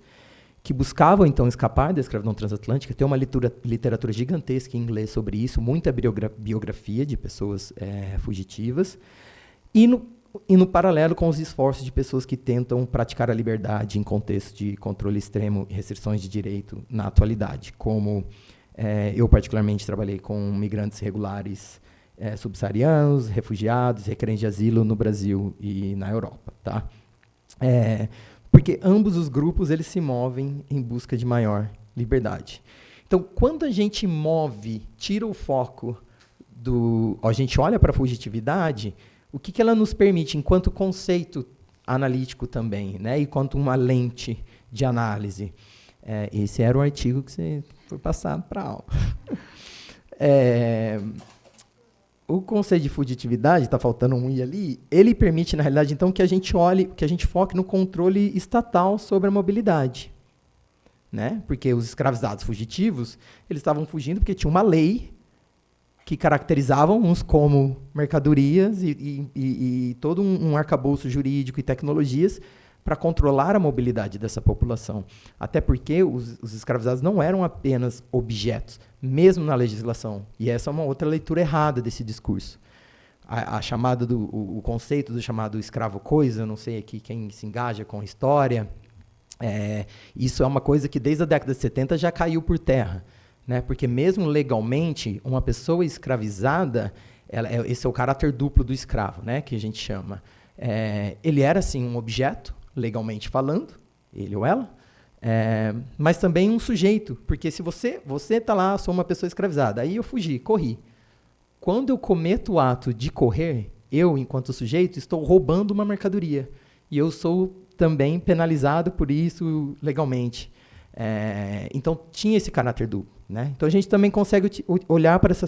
que buscavam, então, escapar da escravidão transatlântica. Tem uma literatura gigantesca em inglês sobre isso, muita biografia de pessoas fugitivas, e no paralelo com os esforços de pessoas que tentam praticar a liberdade em contexto de controle extremo e restrições de direito na atualidade, como eu particularmente trabalhei com migrantes regulares subsaarianos, refugiados, requerentes de asilo no Brasil e na Europa, tá? Porque ambos os grupos eles se movem em busca de maior liberdade. Então, quando a gente tira o foco a gente olha para a fugitividade, o que ela nos permite enquanto conceito analítico também, né? E quanto uma lente de análise. Esse era o artigo que você foi passado para a aula. O conceito de fugitividade, está faltando um i ali, ele permite, na realidade, então, que a gente foque no controle estatal sobre a mobilidade. Né? Porque os escravizados fugitivos, eles estavam fugindo porque tinha uma lei que caracterizava uns como mercadorias e todo um arcabouço jurídico e tecnologias para controlar a mobilidade dessa população. Até porque os escravizados não eram apenas objetos, mesmo na legislação. E essa é uma outra leitura errada desse discurso. A chamada o conceito do chamado escravo-coisa, não sei aqui quem se engaja com a história, isso é uma coisa que desde a década de 70 já caiu por terra. Né? Porque mesmo legalmente, uma pessoa escravizada, esse é o caráter duplo do escravo, né? Que a gente chama. Ele era, sim, um objeto, legalmente falando, ele ou ela, mas também um sujeito, porque se você está lá, sou uma pessoa escravizada, aí eu fugi, corri. Quando eu cometo o ato de correr, eu, enquanto sujeito, estou roubando uma mercadoria. E eu sou também penalizado por isso legalmente. Então, tinha esse caráter duplo. Né? Então, a gente também consegue olhar para essa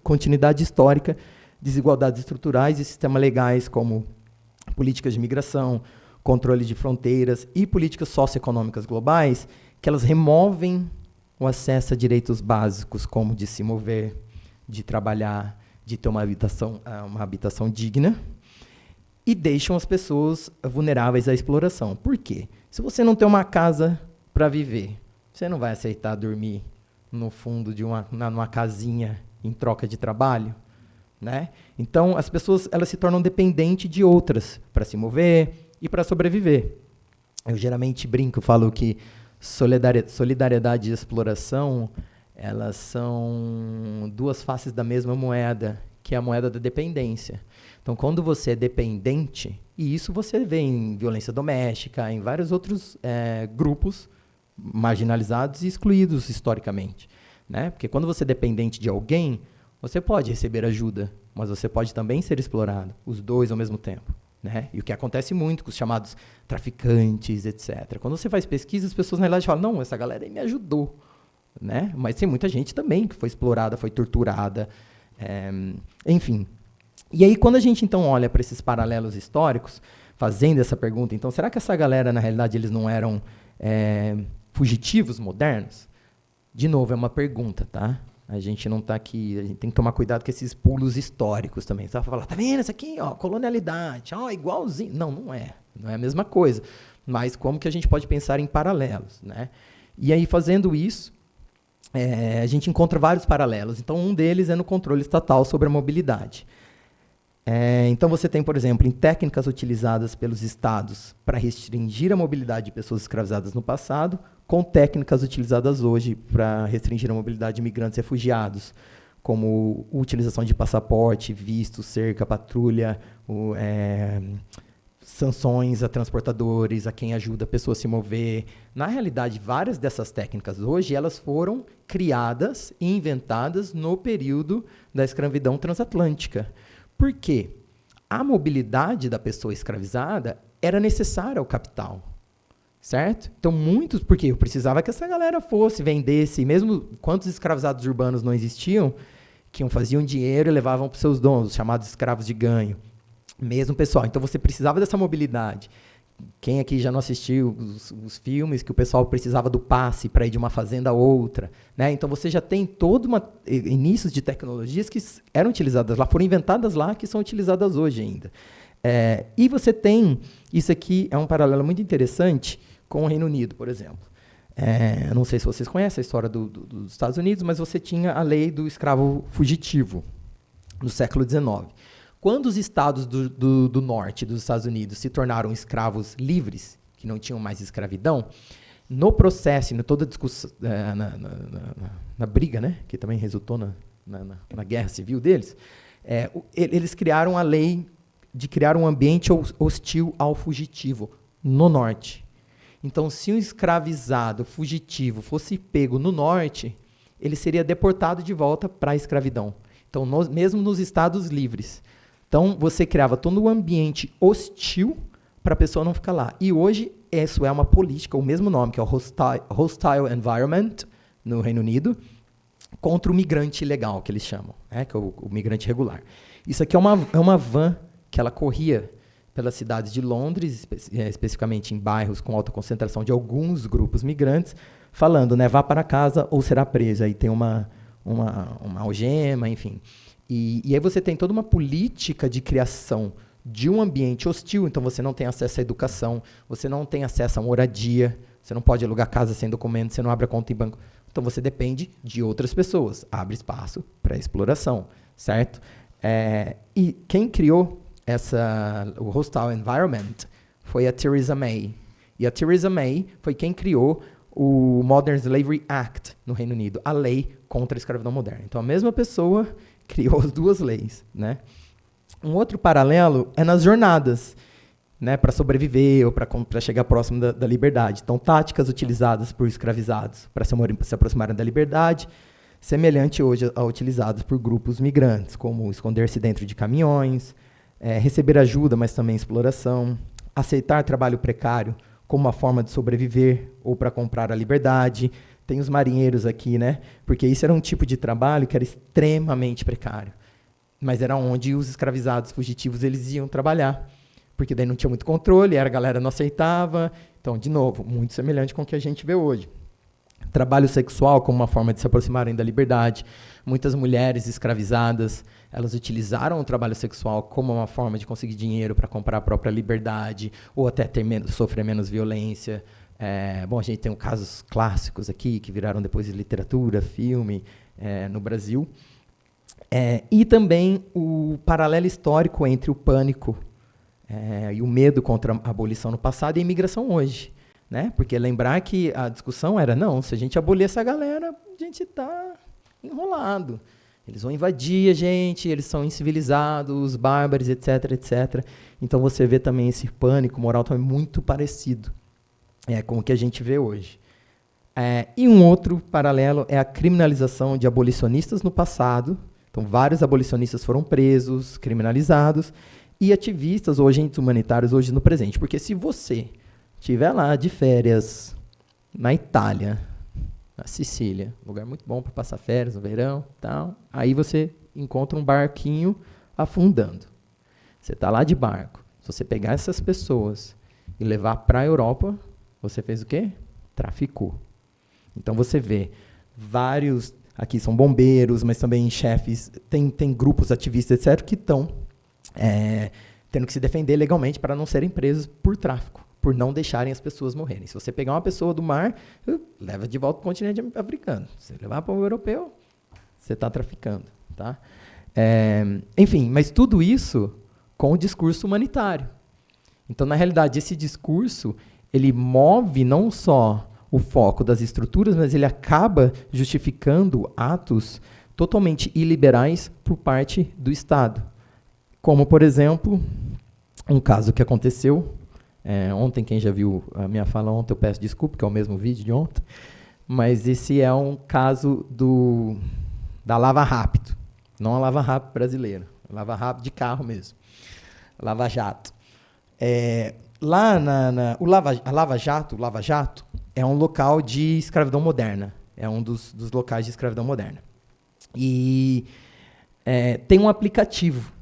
continuidade histórica, desigualdades estruturais e sistemas legais, como políticas de migração, controle de fronteiras e políticas socioeconômicas globais, que elas removem o acesso a direitos básicos, como de se mover, de trabalhar, de ter uma habitação digna, e deixam as pessoas vulneráveis à exploração. Por quê? Se você não tem uma casa para viver, você não vai aceitar dormir no fundo de numa casinha em troca de trabalho? Né? Então, as pessoas elas se tornam dependentes de outras para se mover e para sobreviver. Eu geralmente brinco, falo que solidariedade e exploração, elas são duas faces da mesma moeda, que é a moeda da dependência. Então, quando você é dependente, e isso você vê em violência doméstica, em vários outros grupos marginalizados e excluídos historicamente. Né? Porque quando você é dependente de alguém, você pode receber ajuda, mas você pode também ser explorado, os dois ao mesmo tempo. Né? E o que acontece muito com os chamados traficantes, etc. Quando você faz pesquisa, as pessoas, na realidade, falam, não, essa galera aí me ajudou. Né? Mas tem muita gente também que foi explorada, foi torturada, enfim. E aí, quando a gente, então, olha para esses paralelos históricos, fazendo essa pergunta, então, será que essa galera, na realidade, eles não eram fugitivos modernos? De novo, é uma pergunta, tá? A gente não está aqui, a gente tem que tomar cuidado com esses pulos históricos também. Você vai falar, tá vendo isso aqui? Ó, colonialidade, ó, igualzinho. Não, não é a mesma coisa. Mas como que a gente pode pensar em paralelos, né? E aí, fazendo isso, a gente encontra vários paralelos. Então, um deles é no controle estatal sobre a mobilidade. Então, você tem, por exemplo, em técnicas utilizadas pelos estados para restringir a mobilidade de pessoas escravizadas no passado, com técnicas utilizadas hoje para restringir a mobilidade de imigrantes e refugiados, como utilização de passaporte, visto, cerca, patrulha, sanções a transportadores, a quem ajuda a pessoa a se mover. Na realidade, várias dessas técnicas hoje elas foram criadas e inventadas no período da escravidão transatlântica. Por quê? A mobilidade da pessoa escravizada era necessária ao capital. Certo? Então, porque eu precisava que essa galera fosse, vendesse, mesmo quantos escravizados urbanos não existiam, que faziam dinheiro e levavam para os seus donos, os chamados escravos de ganho. Mesmo pessoal. Então, você precisava dessa mobilidade. Quem aqui já não assistiu os filmes que o pessoal precisava do passe para ir de uma fazenda a outra? Né? Então, você já tem inícios de tecnologias que eram utilizadas lá, foram inventadas lá, que são utilizadas hoje ainda. E você tem, isso aqui é um paralelo muito interessante com o Reino Unido, por exemplo. Não sei se vocês conhecem a história dos Estados Unidos, mas você tinha a lei do escravo fugitivo no século XIX. Quando os estados do norte dos Estados Unidos se tornaram escravos livres, que não tinham mais escravidão, no processo, em toda a discussão, na briga, né, que também resultou na guerra civil deles, eles criaram a lei de criar um ambiente hostil ao fugitivo no norte. Então, se um escravizado fugitivo fosse pego no norte, ele seria deportado de volta para a escravidão. Então, mesmo nos estados livres. Então, você criava todo um ambiente hostil para a pessoa não ficar lá. E hoje, isso é uma política, o mesmo nome, que é o Hostile Environment, no Reino Unido, contra o migrante ilegal, que eles chamam, que é o migrante regular. Isso aqui é uma van que ela corria pelas cidades de Londres, especificamente em bairros com alta concentração de alguns grupos migrantes, falando, né, vá para casa ou será preso. Aí tem uma algema, enfim. E aí você tem toda uma política de criação de um ambiente hostil, então você não tem acesso à educação, você não tem acesso à moradia, você não pode alugar casa sem documento, você não abre a conta em banco. Então você depende de outras pessoas, abre espaço para exploração, certo? E quem criou o Hostile Environment foi a Theresa May. E a Theresa May foi quem criou o Modern Slavery Act no Reino Unido, a lei contra a escravidão moderna. Então a mesma pessoa criou as duas leis, né? Um outro paralelo é nas jornadas, né, para sobreviver ou para chegar próximo da liberdade. Então, táticas utilizadas por escravizados para se aproximarem da liberdade, semelhante hoje a utilizadas por grupos migrantes, como esconder-se dentro de caminhões, receber ajuda, mas também exploração, aceitar trabalho precário como uma forma de sobreviver ou para comprar a liberdade. Tem os marinheiros aqui, né? Porque isso era um tipo de trabalho que era extremamente precário. Mas era onde os escravizados fugitivos eles iam trabalhar. Porque daí não tinha muito controle, a galera não aceitava. Então, de novo, muito semelhante com o que a gente vê hoje. Trabalho sexual como uma forma de se aproximarem da liberdade. Muitas mulheres escravizadas, elas utilizaram o trabalho sexual como uma forma de conseguir dinheiro para comprar a própria liberdade, ou até sofrer menos violência. Bom, a gente tem casos clássicos aqui, que viraram depois de literatura, filme, no Brasil. E também o paralelo histórico entre o pânico e o medo contra a abolição no passado e a imigração hoje. Né? Porque lembrar que a discussão era, não, se a gente abolir essa galera, a gente está enrolado. Eles vão invadir a gente, eles são incivilizados, bárbaros, etc, etc. Então você vê também esse pânico moral também muito parecido com o que a gente vê hoje. E um outro paralelo é a criminalização de abolicionistas no passado. Então, vários abolicionistas foram presos, criminalizados, e ativistas ou agentes humanitários hoje no presente. Porque se você estiver lá de férias na Itália, na Sicília, lugar muito bom para passar férias no verão, tal, aí você encontra um barquinho afundando. Você está lá de barco. Se você pegar essas pessoas e levar para a Europa, você fez o quê? Traficou. Então você vê vários, aqui são bombeiros, mas também chefes, tem grupos ativistas, etc., que estão tendo que se defender legalmente para não serem presos por tráfico, por não deixarem as pessoas morrerem. Se você pegar uma pessoa do mar, leva de volta para o continente africano. Se você levar para o europeu, você está traficando. Tá? Enfim, mas tudo isso com o discurso humanitário. Então, na realidade, esse discurso ele move não só o foco das estruturas, mas ele acaba justificando atos totalmente iliberais por parte do Estado. Como, por exemplo, um caso que aconteceu ontem, quem já viu a minha fala ontem, eu peço desculpa, que é o mesmo vídeo de ontem, mas esse é um caso da Lava Rápido, não a Lava Rápido brasileira, a Lava Rápido de carro mesmo, Lava Jato. Lá a Lava Jato é um local de escravidão moderna, é um dos locais de escravidão moderna. E tem um aplicativo,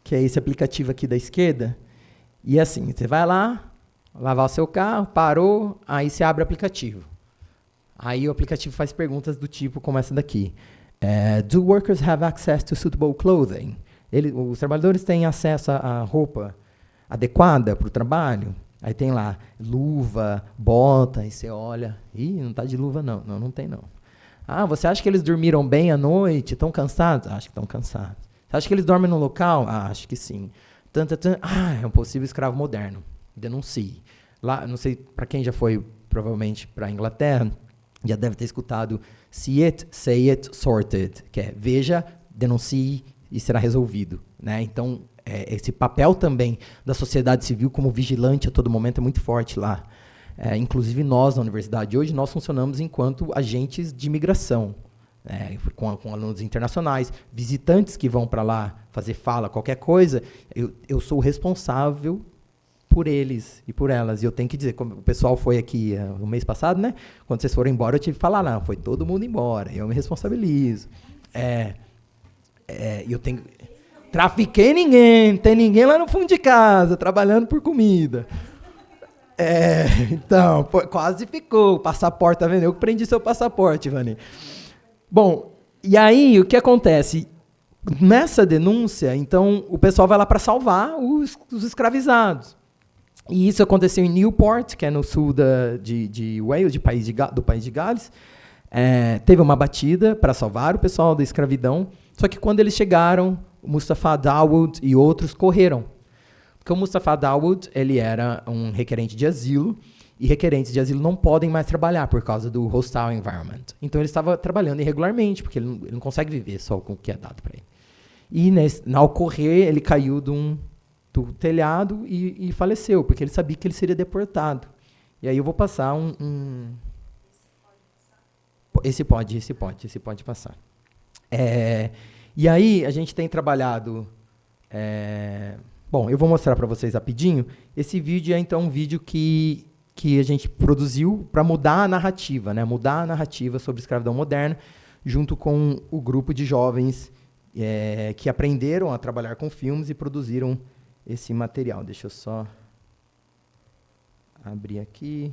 que é esse aplicativo aqui da esquerda, e assim, você vai lá, lavar o seu carro, parou, aí você abre o aplicativo. Aí o aplicativo faz perguntas do tipo como essa daqui. Do workers have access to suitable clothing? Os trabalhadores têm acesso a roupa adequada para o trabalho? Aí tem lá luva, bota, aí você olha, não está de luva não. Não tem não. Você acha que eles dormiram bem à noite? Estão cansados? Acho que estão cansados. Você acha que eles dormem no local? Acho que sim. É um possível escravo moderno. Denuncie. Lá, não sei, para quem já foi, provavelmente, para a Inglaterra, já deve ter escutado see it, say it, sorted, que é veja, denuncie e será resolvido. Né? Então, esse papel também da sociedade civil como vigilante a todo momento é muito forte lá. Inclusive nós, na universidade, hoje, nós funcionamos enquanto agentes de imigração. Com alunos internacionais, visitantes que vão para lá fazer fala, qualquer coisa, eu sou responsável por eles e por elas. E eu tenho que dizer, como o pessoal foi aqui no mês passado, né? Quando vocês foram embora, eu tive que falar, não, foi todo mundo embora, eu me responsabilizo. Eu tenho... Trafiquei ninguém, não tem ninguém lá no fundo de casa, trabalhando por comida. Então, quase ficou. O passaporte, tá vendo? Eu que prendi seu passaporte, Ivani. Bom, e aí, o que acontece? Nessa denúncia, então, o pessoal vai lá para salvar os escravizados. E isso aconteceu em Newport, que é no sul de Wales, do país de Gales. Teve uma batida para salvar o pessoal da escravidão, só que quando eles chegaram, o Mustafa Dawood e outros correram. Porque o Mustafa Dawood, ele era um requerente de asilo, e requerentes de asilo não podem mais trabalhar por causa do hostile environment. Então ele estava trabalhando irregularmente, porque ele não consegue viver só com o que é dado para ele. E ao correr, ele caiu do telhado e faleceu, porque ele sabia que ele seria deportado. E aí eu vou passar Esse pode passar. E aí a gente tem trabalhado... Bom, eu vou mostrar para vocês rapidinho. Esse vídeo é, então, um vídeo que a gente produziu para mudar a narrativa, né? Mudar a narrativa sobre escravidão moderna, junto com o grupo de jovens que aprenderam a trabalhar com filmes e produziram esse material. Deixa eu só abrir aqui.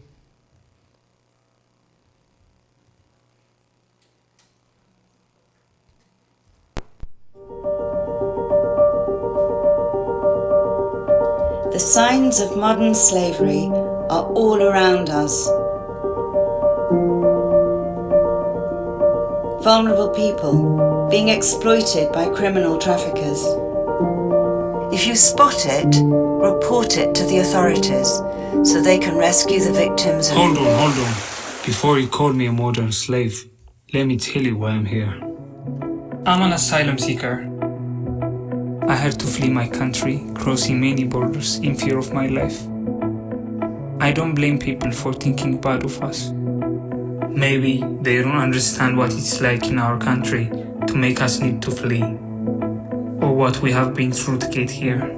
The signs of modern slavery are all around us. Vulnerable people being exploited by criminal traffickers. If you spot it, report it to the authorities so they can rescue the victims. Hold on. Before you call me a modern slave, let me tell you why I'm here. I'm an asylum seeker. I had to flee my country, crossing many borders in fear of my life. I don't blame people for thinking bad of us. Maybe they don't understand what it's like in our country to make us need to flee, or what we have been through to get here.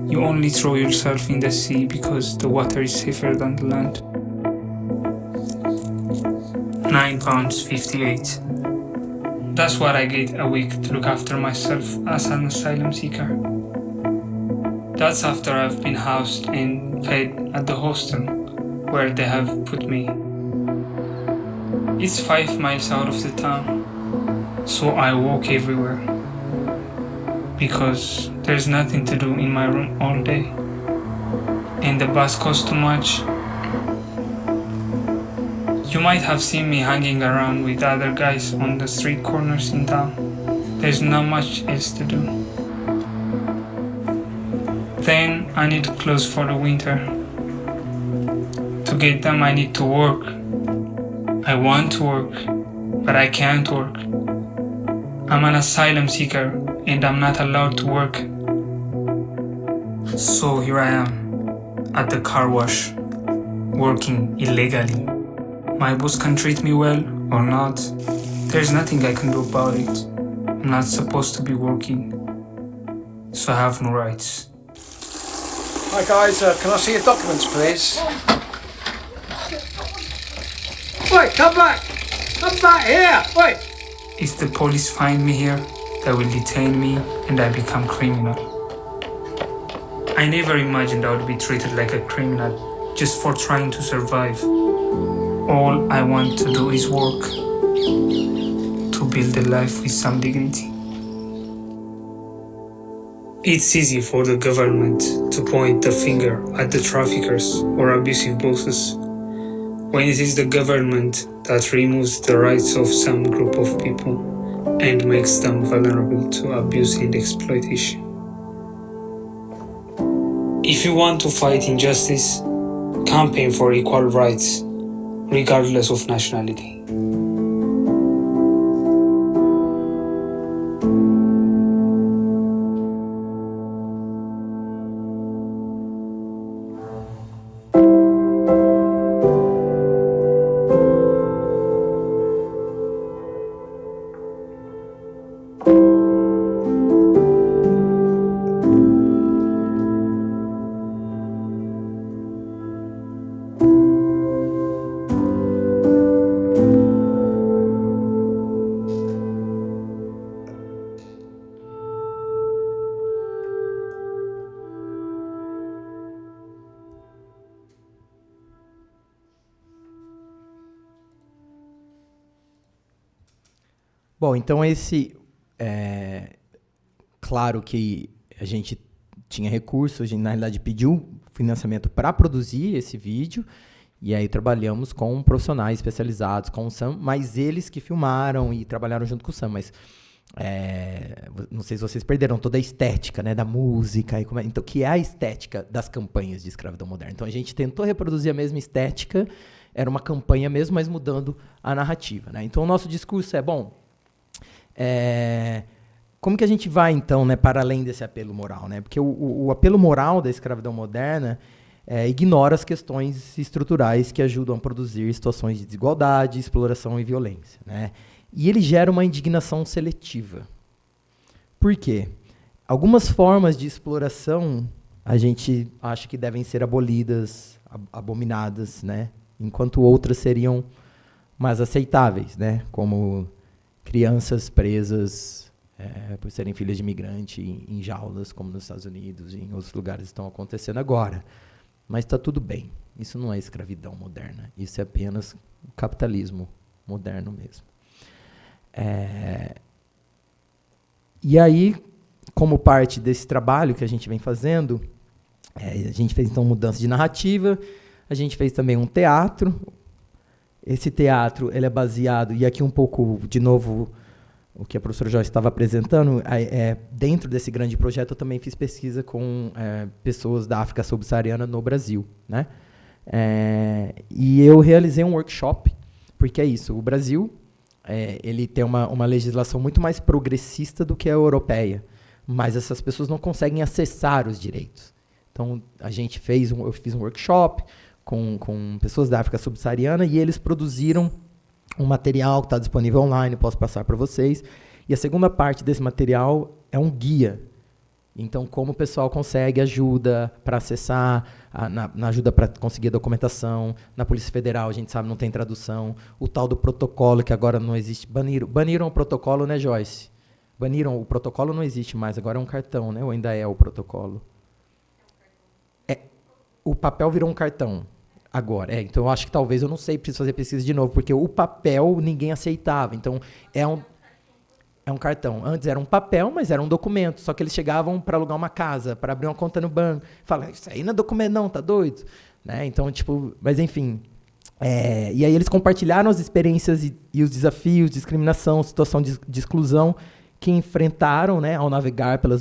You only throw yourself in the sea because the water is safer than the land. £9.58. That's what I get a week to look after myself as an asylum seeker. That's after I've been housed and fed at the hostel where they have put me. It's 5 miles out of the town, so I walk everywhere because there's nothing to do in my room all day, and the bus costs too much. You might have seen me hanging around with other guys on the street corners in town. There's not much else to do. Then I need clothes for the winter. To get them I need to work. I want to work, but I can't work. I'm an asylum seeker and I'm not allowed to work. So here I am, at the car wash, working illegally. My boss can treat me well or not. There's nothing I can do about it. I'm not supposed to be working, so I have no rights. Hi guys, can I see your documents please? Wait, come back! Come back here! Wait! If the police find me here, they will detain me and I become criminal. I never imagined I would be treated like a criminal just for trying to survive. All I want to do is work, to build a life with some dignity. It's easy for the government to point the finger at the traffickers or abusive bosses, when it is the government that removes the rights of some group of people and makes them vulnerable to abuse and exploitation. If you want to fight injustice, campaign for equal rights, regardless of nationality. Bom, então claro que a gente tinha recursos, a gente, na realidade, pediu financiamento para produzir esse vídeo, e aí trabalhamos com profissionais especializados, com o Sam, mas eles que filmaram e trabalharam junto com o Sam, mas não sei se vocês perderam toda a estética, né, da música, então, que é a estética das campanhas de escravidão moderna. Então, a gente tentou reproduzir a mesma estética, era uma campanha mesmo, mas mudando a narrativa, né? Então, o nosso discurso como que a gente vai, então, né, para além desse apelo moral, né? Porque o apelo moral da escravidão moderna ignora as questões estruturais que ajudam a produzir situações de desigualdade, exploração e violência, né? E ele gera uma indignação seletiva. Por quê? Algumas formas de exploração a gente acha que devem ser abolidas, abominadas, né? Enquanto outras seriam mais aceitáveis, né? Como crianças presas por serem filhas de imigrante em jaulas, como nos Estados Unidos e em outros lugares estão acontecendo agora. Mas está tudo bem. Isso não é escravidão moderna. Isso é apenas o capitalismo moderno mesmo. E aí, como parte desse trabalho que a gente vem fazendo, a gente fez então mudança de narrativa, a gente fez também um teatro. Esse teatro ele é baseado, e aqui um pouco, de novo, o que a professora Joyce estava apresentando, dentro desse grande projeto eu também fiz pesquisa com pessoas da África subsaariana no Brasil, né? E eu realizei um workshop, porque é isso, o Brasil ele tem uma legislação muito mais progressista do que a europeia, mas essas pessoas não conseguem acessar os direitos. Então, eu fiz um workshop com pessoas da África subsaariana e eles produziram um material que está disponível online, posso passar para vocês. E a segunda parte desse material é um guia. Então, como o pessoal consegue ajuda para acessar, na ajuda para conseguir a documentação. Na Polícia Federal, a gente sabe, não tem tradução. O tal do protocolo, que agora não existe. Baniram o protocolo, né, Joyce? Baniram, o protocolo não existe mais, agora é um cartão, né? Ou ainda é o protocolo? O papel virou um cartão. Agora, então eu acho que talvez, eu não sei, preciso fazer pesquisa de novo, porque o papel ninguém aceitava. Então, é um cartão. Antes era um papel, mas era um documento. Só que eles chegavam para alugar uma casa, para abrir uma conta no banco. Falavam, isso aí não é documento não, tá doido? Né? Então, mas enfim. E aí eles compartilharam as experiências e os desafios, discriminação, situação de exclusão que enfrentaram, né, ao navegar pela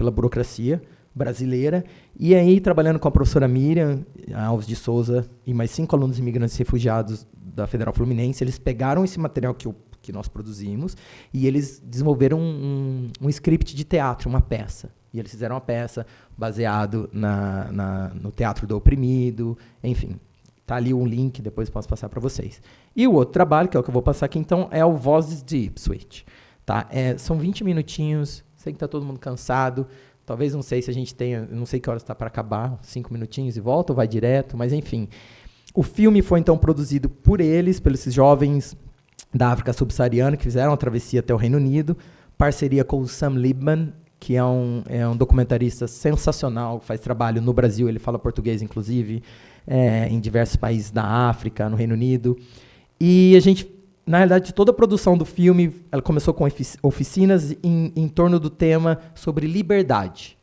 burocracia brasileira. E aí, trabalhando com a professora Miriam Alves de Souza e mais 5 alunos imigrantes refugiados da Federal Fluminense, eles pegaram esse material que nós produzimos e eles desenvolveram um script de teatro, uma peça. E eles fizeram uma peça baseado no Teatro do Oprimido, enfim. Está ali um link, depois posso passar para vocês. E o outro trabalho, que é o que eu vou passar aqui, então, é o Vozes de Ipswich. Tá? São 20 minutinhos, sei que está todo mundo cansado. Talvez, não sei se a gente tenha, não sei que horas está para acabar, 5 minutinhos e volta, ou vai direto, mas enfim. O filme foi, então, produzido por esses jovens da África subsaariana que fizeram a travessia até o Reino Unido, parceria com o Sam Liebman, que é um documentarista sensacional, faz trabalho no Brasil, ele fala português, inclusive, em diversos países da África, no Reino Unido. E a gente, na realidade, toda a produção do filme, ela começou com oficinas em torno do tema sobre liberdade.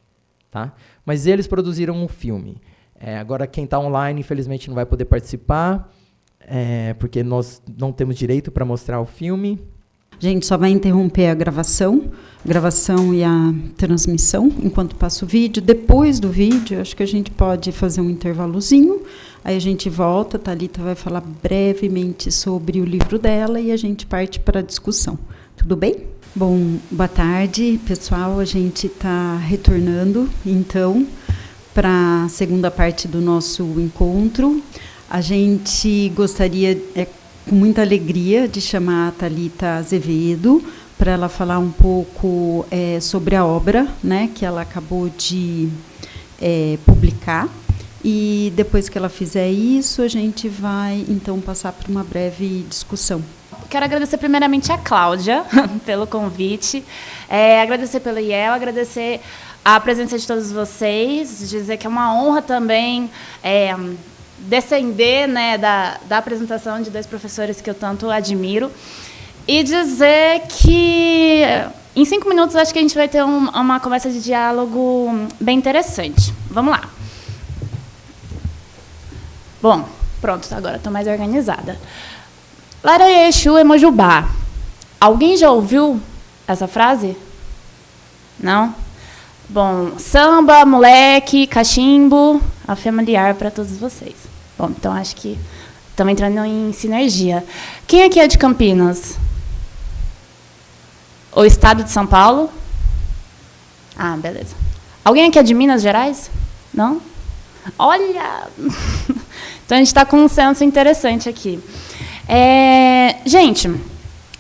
Tá? Mas eles produziram um filme. Agora, quem está online, infelizmente, não vai poder participar, porque nós não temos direito para mostrar o filme. A gente só vai interromper a gravação e a transmissão, enquanto passa o vídeo. Depois do vídeo, acho que a gente pode fazer um intervalozinho, aí a gente volta, a Thalita vai falar brevemente sobre o livro dela e a gente parte para a discussão. Tudo bem? Bom, boa tarde, pessoal. A gente está retornando, então, para a segunda parte do nosso encontro. A gente gostaria, com muita alegria, de chamar a Thalita Azevedo para ela falar um pouco sobre a obra, né, que ela acabou de publicar. E depois que ela fizer isso, a gente vai, então, passar por uma breve discussão. Quero agradecer primeiramente a Cláudia pelo convite, agradecer pelo IEL, agradecer a presença de todos vocês, dizer que é uma honra também descender, né, da apresentação de 2 professores que eu tanto admiro. e dizer que, em 5 minutos, acho que a gente vai ter uma conversa de diálogo bem interessante. Vamos lá. Bom, pronto, agora estou mais organizada. Laraia Exu é Mojubá. Alguém já ouviu essa frase? Não? Bom, samba, moleque, cachimbo, a familiar para todos vocês. Bom, então acho que estamos entrando em sinergia. Quem aqui é de Campinas? O estado de São Paulo? Ah, beleza. Alguém aqui é de Minas Gerais? Não? Olha! Então, a gente está com um senso interessante aqui. Gente,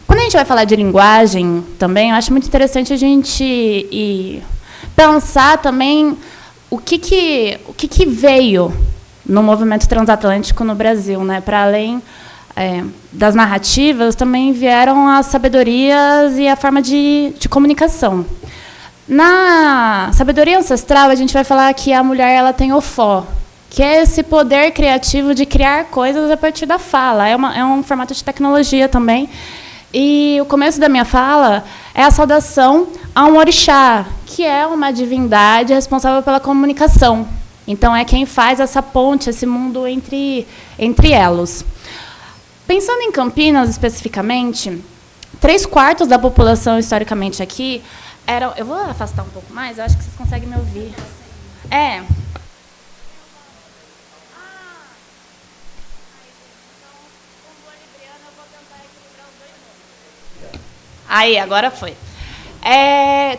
quando a gente vai falar de linguagem também, eu acho muito interessante a gente pensar também o que veio no movimento transatlântico no Brasil, né? Para além das narrativas, também vieram as sabedorias e a forma de comunicação. Na sabedoria ancestral, a gente vai falar que a mulher ela tem ofó, que é esse poder criativo de criar coisas a partir da fala. É um formato de tecnologia também. E o começo da minha fala é a saudação a um orixá, que é uma divindade responsável pela comunicação. Então, é quem faz essa ponte, esse mundo entre elos. Pensando em Campinas, especificamente, 3/4 da população, historicamente, aqui, eram... Eu vou afastar um pouco mais, eu acho que vocês conseguem me ouvir. Aí, agora foi.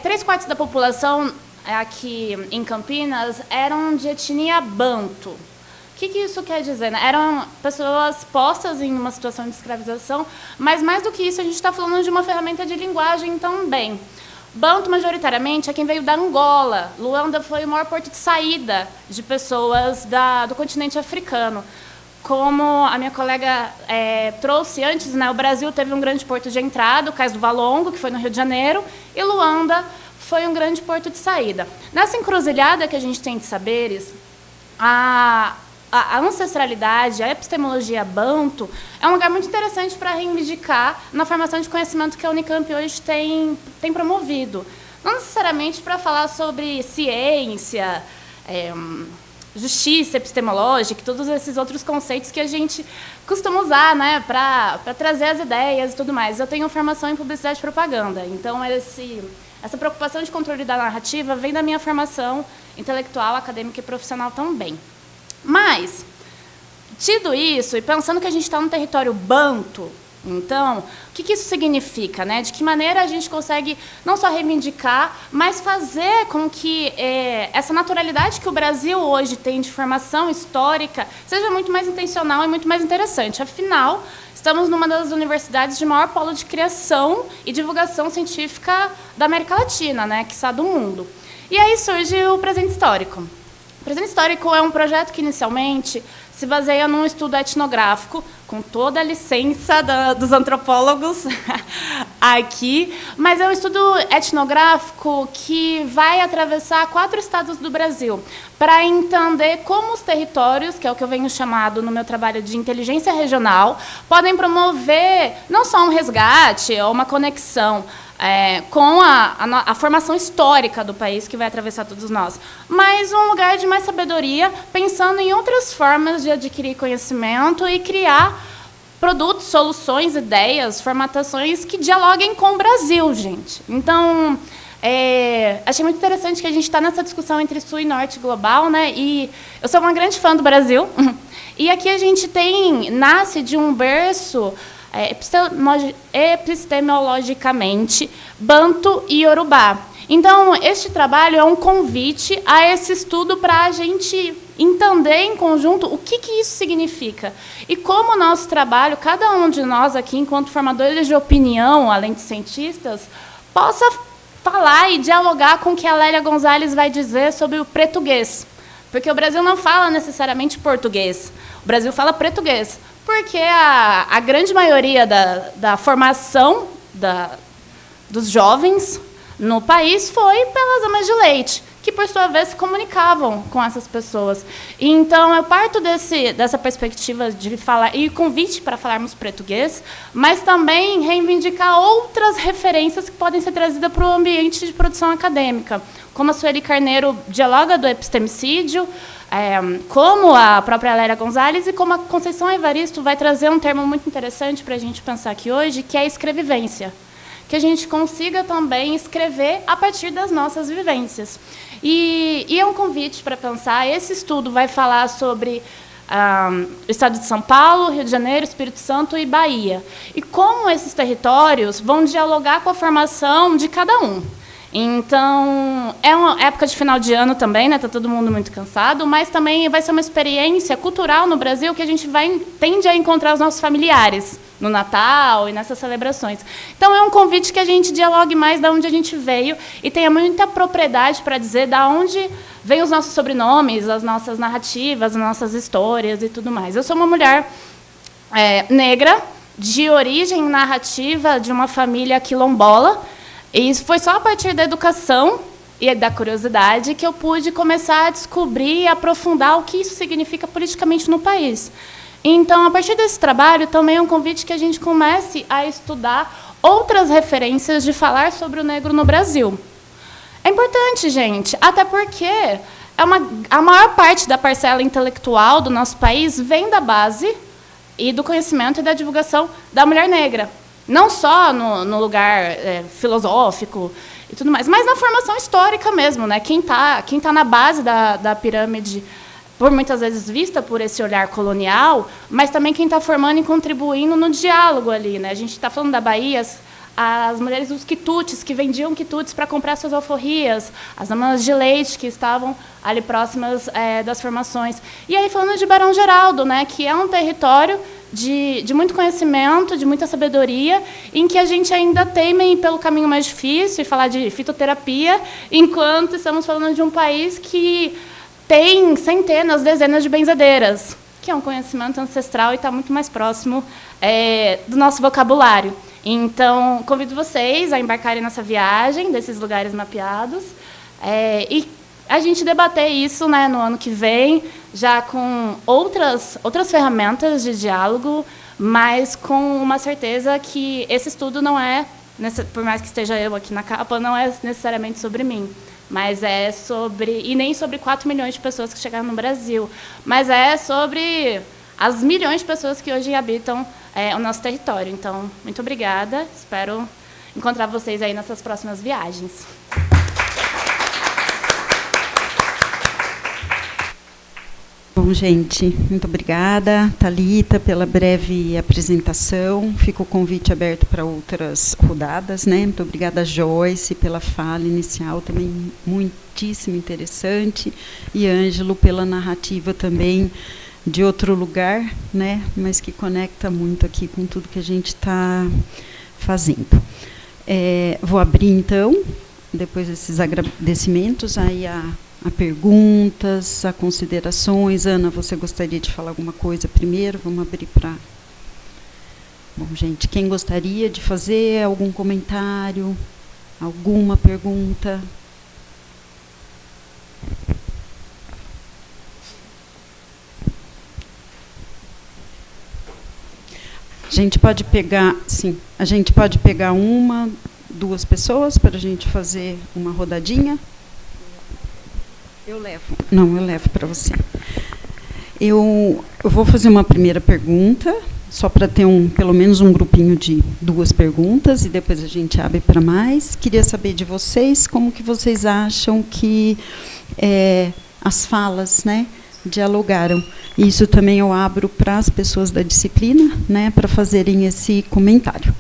3/4 da população aqui em Campinas eram de etnia banto. O que isso quer dizer? Né? Eram pessoas postas em uma situação de escravização, mas, mais do que isso, a gente está falando de uma ferramenta de linguagem também. Banto, majoritariamente, é quem veio da Angola. Luanda foi o maior porto de saída de pessoas do continente africano. Como a minha colega trouxe antes, né, o Brasil teve um grande porto de entrada, o Cais do Valongo, que foi no Rio de Janeiro, e Luanda foi um grande porto de saída. Nessa encruzilhada que a gente tem de saberes, a ancestralidade, a epistemologia banto, é um lugar muito interessante para reivindicar na formação de conhecimento que a Unicamp hoje tem promovido. Não necessariamente para falar sobre ciência, justiça epistemológica, todos esses outros conceitos que a gente costuma usar, né, para trazer as ideias e tudo mais. Eu tenho formação em publicidade e propaganda, então essa preocupação de controle da narrativa vem da minha formação intelectual, acadêmica e profissional também. Mas, tido isso, e pensando que a gente está num território banto, então, o que isso significa? Né? De que maneira a gente consegue não só reivindicar, mas fazer com que essa naturalidade que o Brasil hoje tem de formação histórica seja muito mais intencional e muito mais interessante. Afinal, estamos numa das universidades de maior polo de criação e divulgação científica da América Latina, né? quiçá do mundo. E aí surge o Presente Histórico. O Presente Histórico é um projeto que, inicialmente, se baseia num estudo etnográfico, com toda a licença dos antropólogos aqui, mas é um estudo etnográfico que vai atravessar 4 estados do Brasil, para entender como os territórios, que é o que eu venho chamado no meu trabalho de inteligência regional, podem promover não só um resgate ou uma conexão com a formação histórica do país que vai atravessar todos nós, mas um lugar de mais sabedoria, pensando em outras formas de adquirir conhecimento e criar produtos, soluções, ideias, formatações que dialoguem com o Brasil, gente. Então, achei muito interessante que a gente está nessa discussão entre Sul e Norte global, né? E eu sou uma grande fã do Brasil, e aqui a gente nasce de um berço epistemologicamente banto e iorubá. Então, este trabalho é um convite a esse estudo para a gente entender em conjunto o que isso significa e como o nosso trabalho, cada um de nós aqui, enquanto formadores de opinião, além de cientistas, possa falar e dialogar com o que a Lélia Gonzalez vai dizer sobre o pretuguês. Porque o Brasil não fala necessariamente português, o Brasil fala pretuguês. Porque a grande maioria da formação dos jovens no país foi pelas amas de leite, que, por sua vez, se comunicavam com essas pessoas. Então, eu parto dessa perspectiva de falar, e convite para falarmos português, mas também reivindicar outras referências que podem ser trazidas para o ambiente de produção acadêmica, como a Sueli Carneiro dialoga do epistemicídio, como a própria Lélia Gonzalez e como a Conceição Evaristo vai trazer um termo muito interessante para a gente pensar aqui hoje, que é a escrevivência. Que a gente consiga também escrever a partir das nossas vivências. E é um convite para pensar. Esse estudo vai falar sobre o estado de São Paulo, Rio de Janeiro, Espírito Santo e Bahia. E como esses territórios vão dialogar com a formação de cada um. Então, é uma época de final de ano também, né? Está todo mundo muito cansado, mas também vai ser uma experiência cultural no Brasil que a gente tende a encontrar os nossos familiares no Natal e nessas celebrações. Então, é um convite que a gente dialogue mais de onde a gente veio e tenha muita propriedade para dizer de onde vêm os nossos sobrenomes, as nossas narrativas, as nossas histórias e tudo mais. Eu sou uma mulher negra, de origem narrativa de uma família quilombola, e foi só a partir da educação e da curiosidade que eu pude começar a descobrir e aprofundar o que isso significa politicamente no país. Então, a partir desse trabalho, também é um convite que a gente comece a estudar outras referências de falar sobre o negro no Brasil. É importante, gente, até porque a maior parte da parcela intelectual do nosso país vem da base e do conhecimento e da divulgação da mulher negra. Não só no lugar filosófico e tudo mais, mas na formação histórica mesmo, né? Quem tá na base da pirâmide, por muitas vezes vista por esse olhar colonial, mas também quem está formando e contribuindo no diálogo ali, né? A gente está falando da Bahia, as mulheres dos quitutes, que vendiam quitutes para comprar suas alforrias, as amas de leite que estavam ali próximas das formações. E aí falando de Barão Geraldo, né? Que é um território de muito conhecimento, de muita sabedoria, em que a gente ainda teima ir pelo caminho mais difícil e falar de fitoterapia, enquanto estamos falando de um país que tem centenas, dezenas de benzedeiras, que é um conhecimento ancestral e está muito mais próximo do nosso vocabulário. Então, convido vocês a embarcarem nessa viagem desses lugares mapeados e a gente debater isso, né, no ano que vem, já com outras ferramentas de diálogo, mas com uma certeza que esse estudo não é, por mais que esteja eu aqui na capa, não é necessariamente sobre mim, mas é sobre, e nem sobre 4 milhões de pessoas que chegaram no Brasil, mas é sobre as milhões de pessoas que hoje habitam o nosso território. Então, muito obrigada, espero encontrar vocês aí nessas próximas viagens. Bom, gente, muito obrigada, Thalita, pela breve apresentação. Fica o convite aberto para outras rodadas, né? Muito obrigada, Joyce, pela fala inicial, também muitíssimo interessante, e Ângelo pela narrativa também de outro lugar, né? Mas que conecta muito aqui com tudo que a gente está fazendo. Vou abrir, então, depois desses agradecimentos, aí a perguntas, a considerações. Ana, você gostaria de falar alguma coisa primeiro? Vamos abrir para... Bom, gente, quem gostaria de fazer algum comentário, alguma pergunta? A gente pode pegar, sim, a gente pode pegar 1, 2 pessoas para a gente fazer uma rodadinha. Eu levo. Não, eu levo para você. Eu vou fazer uma primeira pergunta, só para ter pelo menos um grupinho de 2 perguntas, e depois a gente abre para mais. Queria saber de vocês como que vocês acham que as falas, né, dialogaram. Isso também eu abro para as pessoas da disciplina, né, para fazerem esse comentário.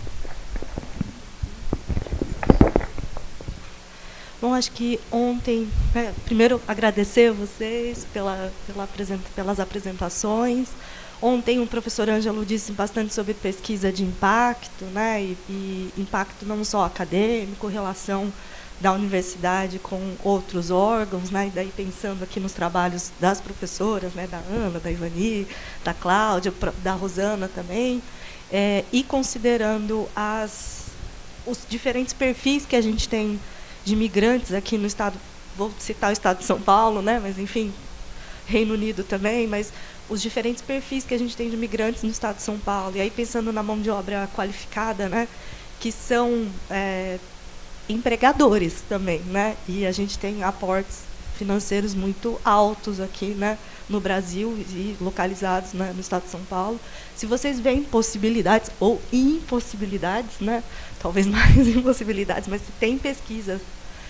Bom, acho que ontem, primeiro agradecer a vocês pelas apresentações. Ontem o professor Ângelo disse bastante sobre pesquisa de impacto, né, e impacto não só acadêmico, relação da universidade com outros órgãos, né, e daí pensando aqui nos trabalhos das professoras, né, da Ana, da Ivani, da Cláudia, da Rosana também, e considerando os diferentes perfis que a gente tem de imigrantes aqui no estado vou citar o estado de São Paulo, né, mas, enfim, Reino Unido também, mas os diferentes perfis que a gente tem de imigrantes no estado de São Paulo. E aí, pensando na mão de obra qualificada, né, que são empregadores também, né, e a gente tem aportes financeiros muito altos aqui, né, no Brasil e localizados, né, no estado de São Paulo. Se vocês veem possibilidades ou impossibilidades, né, talvez mais impossibilidades, mas se tem pesquisa,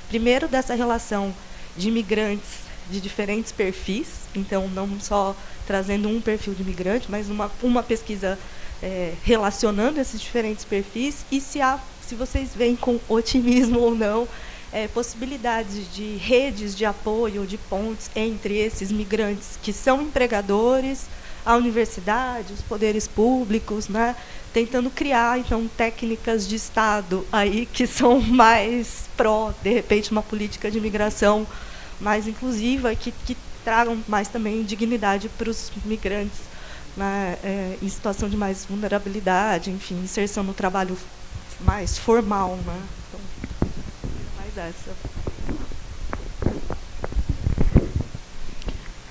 primeiro dessa relação de imigrantes de diferentes perfis, então não só trazendo um perfil de imigrante, mas uma pesquisa relacionando esses diferentes perfis, e se vocês veem com otimismo ou não possibilidades de redes de apoio, de pontes entre esses migrantes que são empregadores, a universidade, os poderes públicos, né, tentando criar, então, técnicas de Estado aí que são mais de repente, uma política de imigração mais inclusiva, que tragam mais também dignidade para os migrantes, né, em situação de mais vulnerabilidade, enfim, inserção no trabalho mais formal, né? Então, mais essa.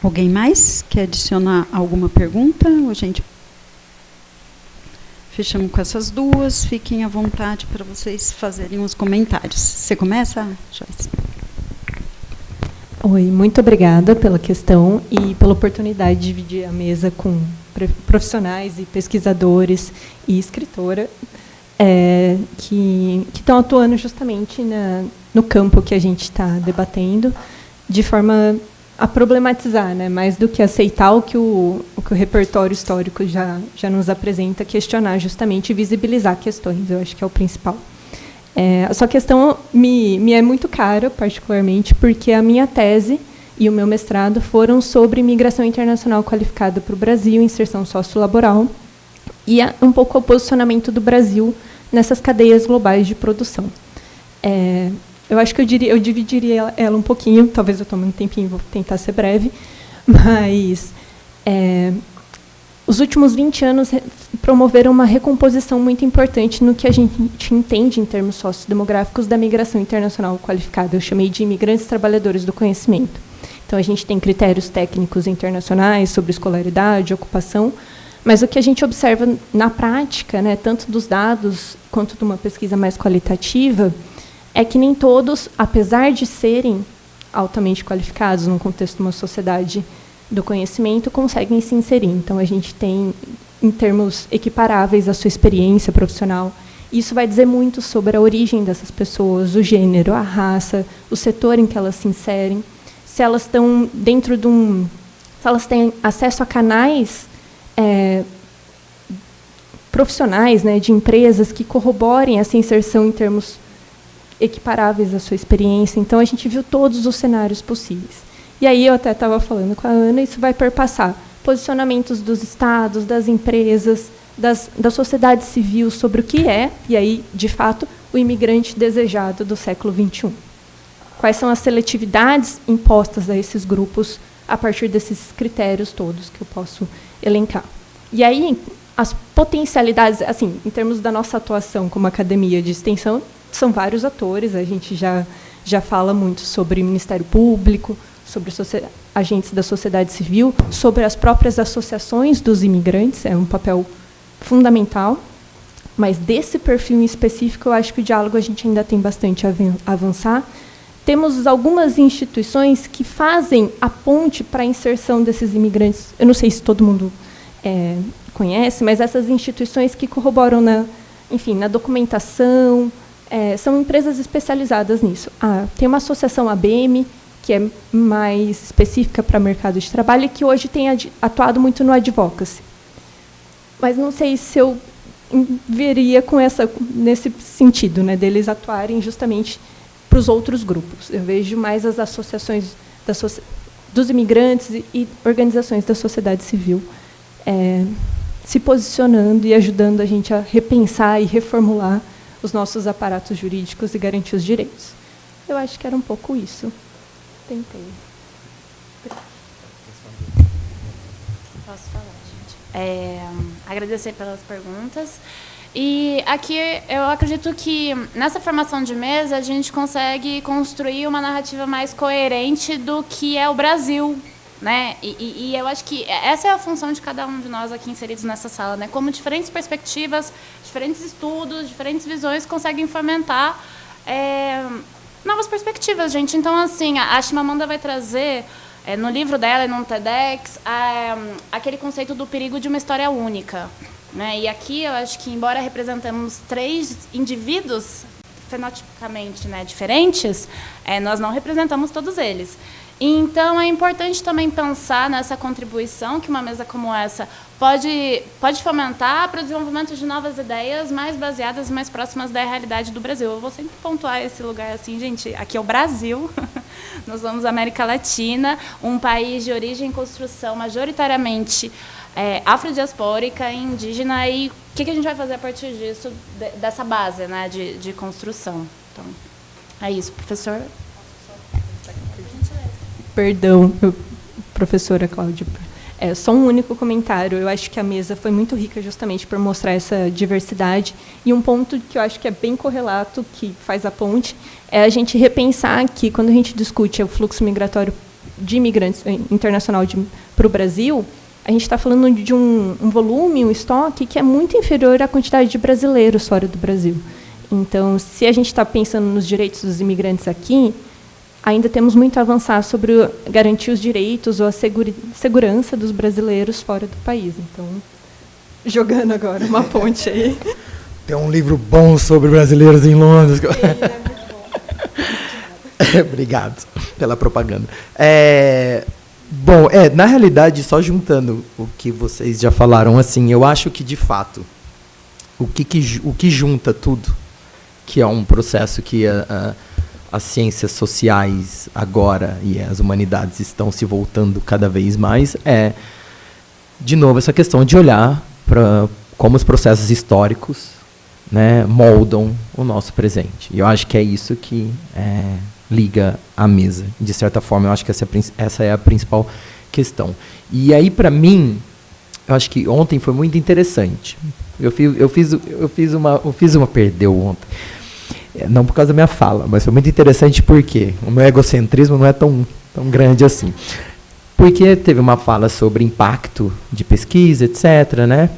Alguém mais quer adicionar alguma pergunta? Ou a gente fechamos com essas duas. Fiquem à vontade para vocês fazerem os comentários. Você começa, Joyce? Oi, muito obrigada pela questão e pela oportunidade de dividir a mesa com profissionais e pesquisadores e escritora que estão atuando justamente no campo que a gente está debatendo, de forma a problematizar, né, mais do que aceitar o que o repertório histórico já nos apresenta, questionar justamente e visibilizar questões, eu acho que é o principal. A sua questão me é muito cara, particularmente, porque a minha tese e o meu mestrado foram sobre migração internacional qualificada para o Brasil, inserção sociolaboral, e um pouco o posicionamento do Brasil nessas cadeias globais de produção. Eu acho que eu dividiria ela um pouquinho, talvez eu tome um tempinho, vou tentar ser breve, mas os últimos 20 anos promoveram uma recomposição muito importante no que a gente entende em termos sociodemográficos da migração internacional qualificada. Eu chamei de imigrantes trabalhadores do conhecimento. Então, a gente tem critérios técnicos internacionais sobre escolaridade, ocupação, mas o que a gente observa na prática, né, tanto dos dados quanto de uma pesquisa mais qualitativa, é que nem todos, apesar de serem altamente qualificados no contexto de uma sociedade do conhecimento, conseguem se inserir. Então, a gente tem, em termos equiparáveis, a sua experiência profissional. Isso vai dizer muito sobre a origem dessas pessoas, o gênero, a raça, o setor em que elas se inserem, se elas estão dentro de se elas têm acesso a canais profissionais, né, de empresas que corroborem essa inserção em termos equiparáveis à sua experiência. Então, a gente viu todos os cenários possíveis. E aí, eu até estava falando com a Ana, isso vai perpassar posicionamentos dos estados, das empresas, da sociedade civil sobre o que é, e aí, de fato, o imigrante desejado do século XXI. Quais são as seletividades impostas a esses grupos a partir desses critérios todos que eu posso elencar. E aí, as potencialidades, assim, em termos da nossa atuação como academia de extensão, são vários atores, a gente já fala muito sobre Ministério Público, sobre agentes da sociedade civil, sobre as próprias associações dos imigrantes, é um papel fundamental, mas desse perfil em específico, eu acho que o diálogo a gente ainda tem bastante a avançar. Temos algumas instituições que fazem a ponte para a inserção desses imigrantes. Eu não sei se todo mundo conhece, mas essas instituições que corroboram na documentação, são empresas especializadas nisso. Tem uma associação ABM, que é mais específica para o mercado de trabalho, e que hoje tem atuado muito no advocacy. Mas não sei se eu veria nesse sentido, né, deles atuarem justamente para os outros grupos. Eu vejo mais as associações dos imigrantes e organizações da sociedade civil se posicionando e ajudando a gente a repensar e reformular os nossos aparatos jurídicos e garantir os direitos. Eu acho que era um pouco isso. Tentei. Posso falar, gente? Agradecer pelas perguntas. E aqui eu acredito que nessa formação de mesa a gente consegue construir uma narrativa mais coerente do que é o Brasil, né? E eu acho que essa é a função de cada um de nós aqui inseridos nessa sala, né? Como diferentes perspectivas, diferentes estudos, diferentes visões conseguem fomentar novas perspectivas, gente. Então, assim, a Chimamanda vai trazer no livro dela e no TEDx aquele conceito do perigo de uma história única. Né? E aqui eu acho que, embora representemos 3 indivíduos fenotipicamente, né, diferentes, nós não representamos todos eles. Então, é importante também pensar nessa contribuição que uma mesa como essa pode fomentar para o desenvolvimento de novas ideias mais baseadas, mais próximas da realidade do Brasil. Eu vou sempre pontuar esse lugar assim, gente, aqui é o Brasil, nós somos América Latina, um país de origem e construção majoritariamente afrodiaspórica, indígena, e o que a gente vai fazer a partir disso, dessa base, né, de construção. Então, é isso, professor. Perdão, professora Cláudia. Só um único comentário. Eu acho que a mesa foi muito rica justamente por mostrar essa diversidade. E um ponto que eu acho que é bem correlato, que faz a ponte, é a gente repensar que, quando a gente discute o fluxo migratório de imigrantes internacional para o Brasil, a gente está falando de um volume, um estoque que é muito inferior à quantidade de brasileiros fora do Brasil. Então, se a gente está pensando nos direitos dos imigrantes aqui, ainda temos muito a avançar sobre garantir os direitos ou a segurança dos brasileiros fora do país. Então, jogando agora uma ponte aí. Tem um livro bom sobre brasileiros em Londres. É muito bom. Obrigado pela propaganda. Bom, na realidade, só juntando o que vocês já falaram, assim, eu acho que, de fato, o que junta tudo, que é um processo que as ciências sociais agora e as humanidades estão se voltando cada vez mais, de novo, essa questão de olhar para como os processos históricos, né, moldam o nosso presente. E eu acho que é isso que liga a mesa. De certa forma, eu acho que essa é a principal questão. E aí, para mim, eu acho que ontem foi muito interessante. Eu fiz uma perdeu ontem. Não por causa da minha fala, mas foi muito interessante porque o meu egocentrismo não é tão grande assim. Porque teve uma fala sobre impacto de pesquisa, etc., né?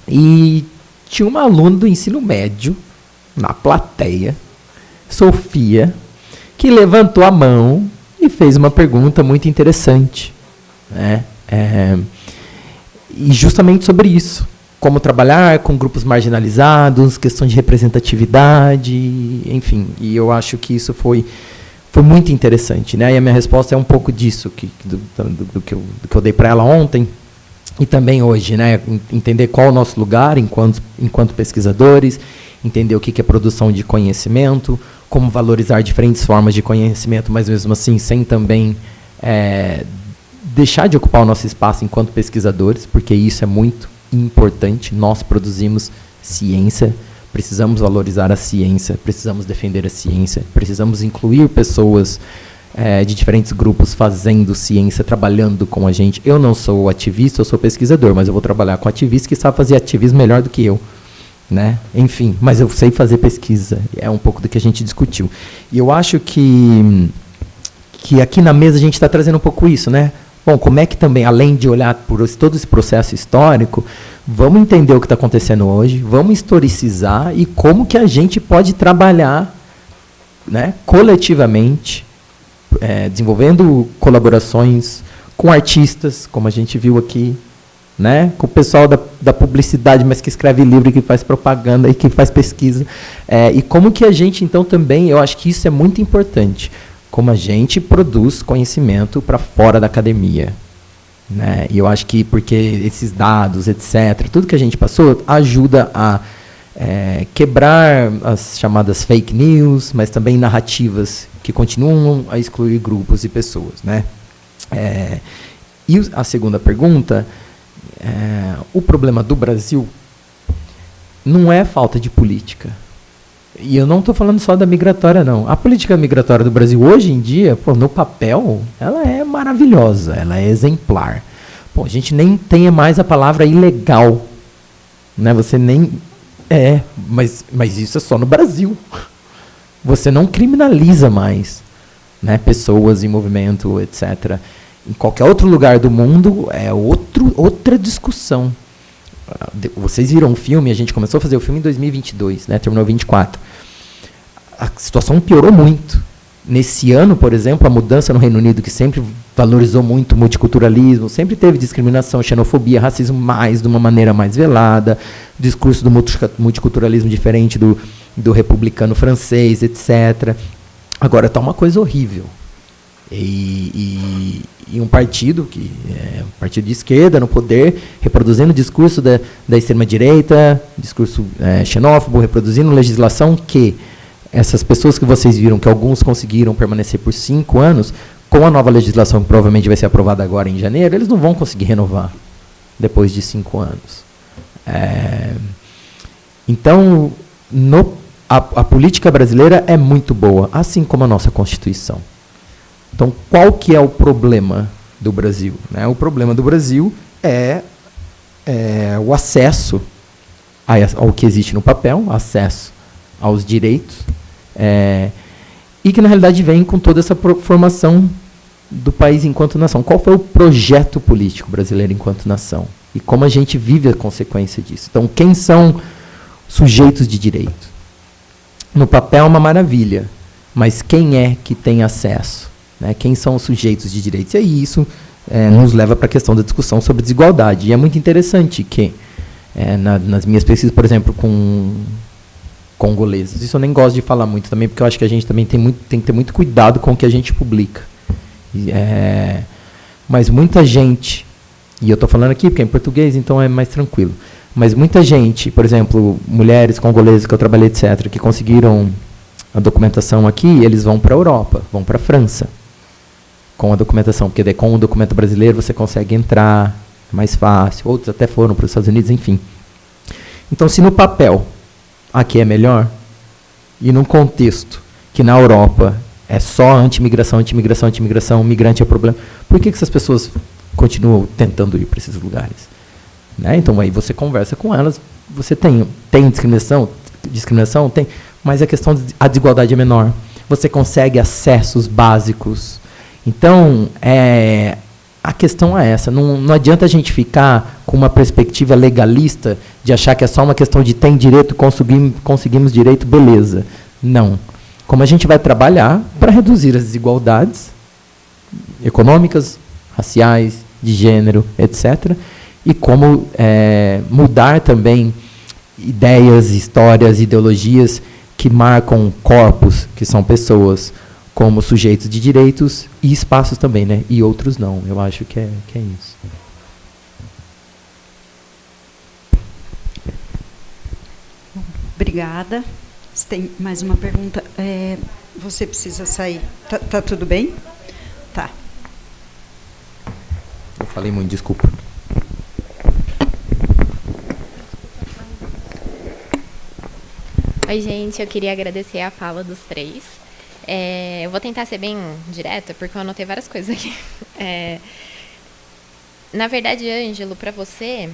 E tinha uma aluna do ensino médio, na plateia, Sofia, que levantou a mão e fez uma pergunta muito interessante, né? E justamente sobre isso. Como trabalhar com grupos marginalizados, questão de representatividade, enfim. E eu acho que isso foi muito interessante, né? E a minha resposta é um pouco disso, do que eu dei para ela ontem e também hoje, né? Entender qual é o nosso lugar enquanto pesquisadores, entender o que é produção de conhecimento, como valorizar diferentes formas de conhecimento, mas mesmo assim sem também deixar de ocupar o nosso espaço enquanto pesquisadores, porque isso é muito importante. Nós produzimos ciência, precisamos valorizar a ciência, precisamos defender a ciência, precisamos incluir pessoas de diferentes grupos fazendo ciência, trabalhando com a gente. Eu não sou ativista, eu sou pesquisador, mas eu vou trabalhar com ativistas que sabem fazer ativismo melhor do que eu, né? Enfim, mas eu sei fazer pesquisa, é um pouco do que a gente discutiu. E eu acho que aqui na mesa a gente está trazendo um pouco isso, né? Bom, como é que também, além de olhar por todo esse processo histórico, vamos entender o que está acontecendo hoje, vamos historicizar e como que a gente pode trabalhar, né, coletivamente, desenvolvendo colaborações com artistas, como a gente viu aqui, né, com o pessoal da publicidade, mas que escreve livro, que faz propaganda e que faz pesquisa. E como que a gente, então, também, eu acho que isso é muito importante, como a gente produz conhecimento para fora da academia, né? E eu acho que porque esses dados, etc., tudo que a gente passou ajuda a quebrar as chamadas fake news, mas também narrativas que continuam a excluir grupos e pessoas, né? E a segunda pergunta, o problema do Brasil não é falta de política. E eu não estou falando só da migratória, não. A política migratória do Brasil, hoje em dia, no papel, ela é maravilhosa, ela é exemplar. A gente nem tem mais a palavra ilegal, né? Você nem Mas isso é só no Brasil. Você não criminaliza mais, né, pessoas em movimento, etc. Em qualquer outro lugar do mundo é outra discussão. Vocês viram o filme, a gente começou a fazer o filme em 2022, né, terminou em 2024. A situação piorou muito. Nesse ano, por exemplo, a mudança no Reino Unido, que sempre valorizou muito o multiculturalismo, sempre teve discriminação, xenofobia, racismo, mais de uma maneira mais velada, discurso do multiculturalismo diferente do republicano francês, etc. Agora está uma coisa horrível. E um partido, que é um partido de esquerda no poder, reproduzindo o discurso da extrema-direita, discurso xenófobo, reproduzindo legislação que essas pessoas que vocês viram, que alguns conseguiram permanecer por 5 anos, com a nova legislação que provavelmente vai ser aprovada agora em janeiro, eles não vão conseguir renovar depois de 5 anos. Então, a política brasileira é muito boa, assim como a nossa Constituição. Então, qual que é o problema do Brasil? Né? O problema do Brasil é o acesso ao que existe no papel, acesso aos direitos, e que, na realidade, vem com toda essa formação do país enquanto nação. Qual foi o projeto político brasileiro enquanto nação? E como a gente vive a consequência disso? Então, quem são sujeitos de direito? No papel é uma maravilha, mas quem é que tem acesso? Né? Quem são os sujeitos de direitos? E aí isso nos leva para a questão da discussão sobre desigualdade. E é muito interessante que, nas minhas pesquisas, por exemplo, com congoleses, isso eu nem gosto de falar muito também, porque eu acho que a gente também tem que ter muito cuidado com o que a gente publica. Mas muita gente, e eu estou falando aqui porque é em português, então é mais tranquilo, mas muita gente, por exemplo, mulheres congoleses que eu trabalhei, etc., que conseguiram a documentação aqui, eles vão para a Europa, vão para a França, com a documentação, porque daí com o documento brasileiro você consegue entrar, é mais fácil, outros até foram para os Estados Unidos, enfim. Então, se no papel aqui é melhor, e num contexto que na Europa é só anti-imigração, anti-imigração, anti-imigração, migrante é problema, por que essas pessoas continuam tentando ir para esses lugares? Né? Então, aí você conversa com elas, você tem discriminação, tem, mas a desigualdade é menor. Você consegue acessos básicos. Então, a questão é essa. Não adianta a gente ficar com uma perspectiva legalista de achar que é só uma questão de tem direito, conseguimos direito, beleza. Não. Como a gente vai trabalhar para reduzir as desigualdades econômicas, raciais, de gênero, etc., e como mudar também ideias, histórias, ideologias que marcam corpos, que são pessoas, como sujeitos de direitos e espaços também, né? E outros não. Eu acho que é isso. Obrigada. Você tem mais uma pergunta? Você precisa sair. Tá tudo bem? Tá. Eu falei muito, desculpa. Oi, gente. Eu queria agradecer a fala dos três. Eu vou tentar ser bem direta, porque eu anotei várias coisas aqui. Na verdade, Ângelo, para você,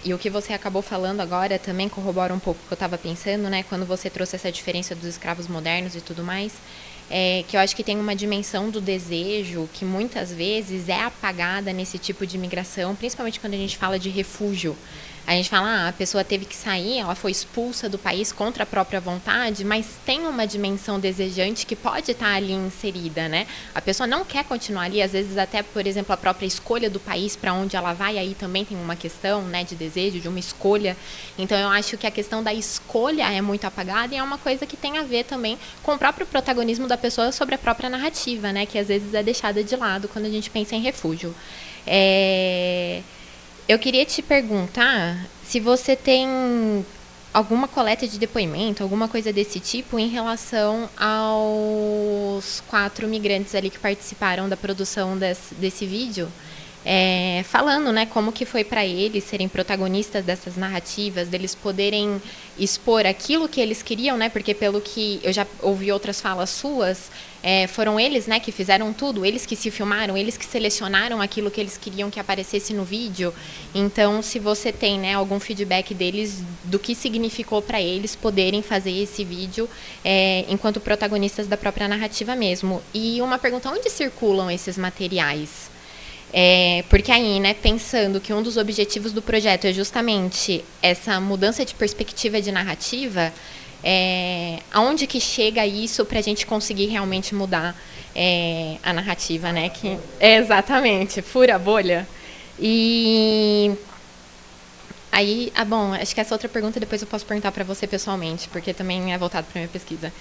e o que você acabou falando agora também corrobora um pouco o que eu estava pensando, né, quando você trouxe essa diferença dos escravos modernos e tudo mais, que eu acho que tem uma dimensão do desejo que muitas vezes é apagada nesse tipo de migração, principalmente quando a gente fala de refúgio. A gente fala, a pessoa teve que sair, ela foi expulsa do país contra a própria vontade, mas tem uma dimensão desejante que pode estar ali inserida, né? A pessoa não quer continuar ali, às vezes até, por exemplo, a própria escolha do país para onde ela vai, aí também tem uma questão, né, de desejo, de uma escolha. Então, eu acho que a questão da escolha é muito apagada e é uma coisa que tem a ver também com o próprio protagonismo da pessoa sobre a própria narrativa, né, que às vezes é deixada de lado quando a gente pensa em refúgio. Eu queria te perguntar se você tem alguma coleta de depoimento, alguma coisa desse tipo em relação aos 4 migrantes ali que participaram da produção desse vídeo. falando, né, como que foi para eles serem protagonistas dessas narrativas, deles poderem expor aquilo que eles queriam, né, porque pelo que eu já ouvi outras falas suas, foram eles, né, que fizeram tudo, eles que se filmaram, eles que selecionaram aquilo que eles queriam que aparecesse no vídeo. Então, se você tem, né, algum feedback deles do que significou para eles poderem fazer esse vídeo enquanto protagonistas da própria narrativa mesmo. E uma pergunta, onde circulam esses materiais? Porque aí, né, pensando que um dos objetivos do projeto é justamente essa mudança de perspectiva de narrativa, aonde que chega isso para a gente conseguir realmente mudar a narrativa, né? Exatamente, fura a bolha. E aí, bom, acho que essa outra pergunta depois eu posso perguntar para você pessoalmente, porque também é voltado para a minha pesquisa.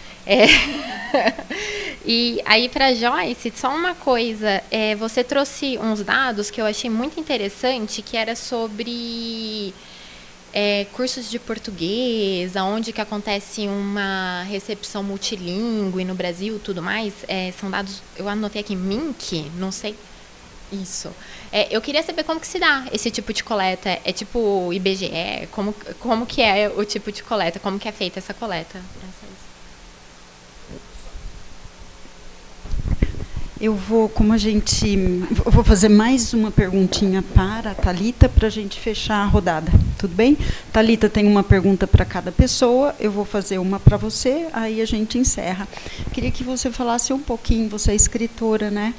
E aí, para a Joyce, só uma coisa, você trouxe uns dados que eu achei muito interessante, que era sobre cursos de português, onde que acontece uma recepção multilingüe no Brasil, tudo mais. São dados, eu anotei aqui, MINC, não sei. Isso. Eu queria saber como que se dá esse tipo de coleta. É tipo IBGE? Como que é o tipo de coleta? Como que é feita essa coleta? Eu vou fazer mais uma perguntinha para a Thalita para a gente fechar a rodada. Tudo bem? Thalita tem uma pergunta para cada pessoa, eu vou fazer uma para você, aí a gente encerra. Queria que você falasse um pouquinho, você é escritora, né?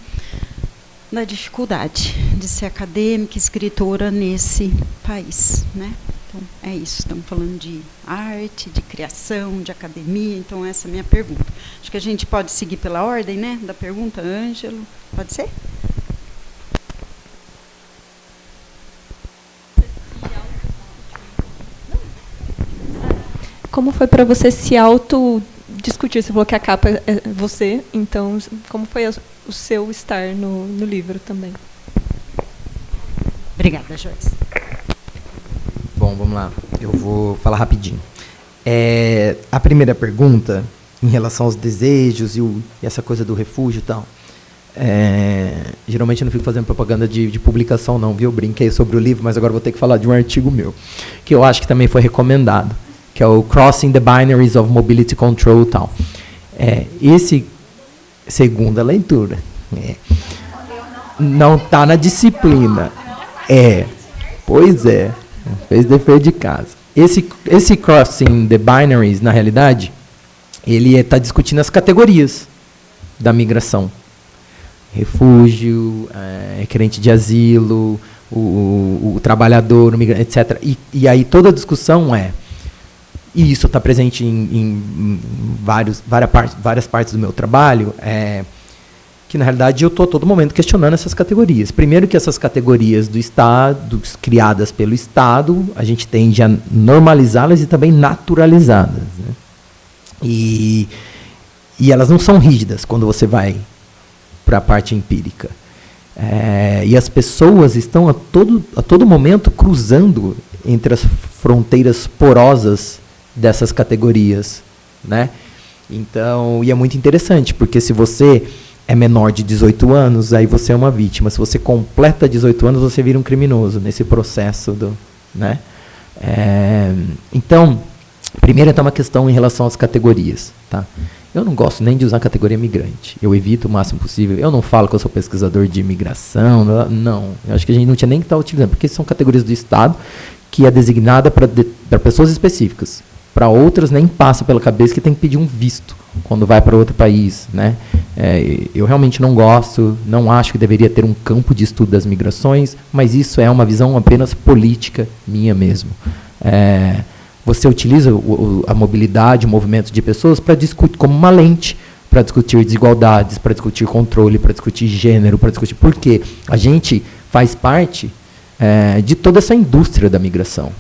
Da dificuldade de ser acadêmica, escritora nesse país, né? Então, é isso. Estamos falando de arte, de criação, de academia. Então, essa é a minha pergunta. Acho que a gente pode seguir pela ordem, né? Da pergunta, Ângelo. Pode ser? Como foi para você se autodiscutir? Você falou que a capa é você, então, como foi o seu estar no livro também? Obrigada, Joyce. Bom, vamos lá. Eu vou falar rapidinho. A primeira pergunta, em relação aos desejos e essa coisa do refúgio e tal, geralmente eu não fico fazendo propaganda de publicação, não, viu? Eu brinquei sobre o livro, mas agora vou ter que falar de um artigo meu, que eu acho que também foi recomendado, que é o Crossing the Binaries of Mobility Control e tal. Esse, segunda leitura, não está na disciplina. Pois é. Fez dever de casa. Esse Crossing the Binaries, na realidade, ele está discutindo as categorias da migração. Refúgio, requerente de asilo, o trabalhador, o migrante, etc. E aí toda a discussão e isso está presente em várias partes do meu trabalho, que, na realidade, eu estou a todo momento questionando essas categorias. Primeiro que essas categorias do Estado, criadas pelo Estado, a gente tende a normalizá-las e também naturalizá-las, né? E elas não são rígidas quando você vai para a parte empírica. E as pessoas estão a todo momento cruzando entre as fronteiras porosas dessas categorias, né? Então, e é muito interessante, porque se você é menor de 18 anos, aí você é uma vítima. Se você completa 18 anos, você vira um criminoso nesse processo né? Então, primeiro é uma questão em relação às categorias, tá? Eu não gosto nem de usar a categoria migrante. Eu evito o máximo possível. Eu não falo que eu sou pesquisador de imigração, não. Eu acho que a gente não tinha nem que estar utilizando, porque são categorias do Estado que é designada para pessoas específicas. Para outras, nem passa pela cabeça que tem que pedir um visto quando vai para outro país, né? Eu realmente não gosto, não acho que deveria ter um campo de estudo das migrações, mas isso é uma visão apenas política minha mesmo. Você utiliza a mobilidade, o movimento de pessoas para discutir como uma lente, para discutir desigualdades, para discutir controle, para discutir gênero, para discutir... Porque a gente faz parte de toda essa indústria da migração.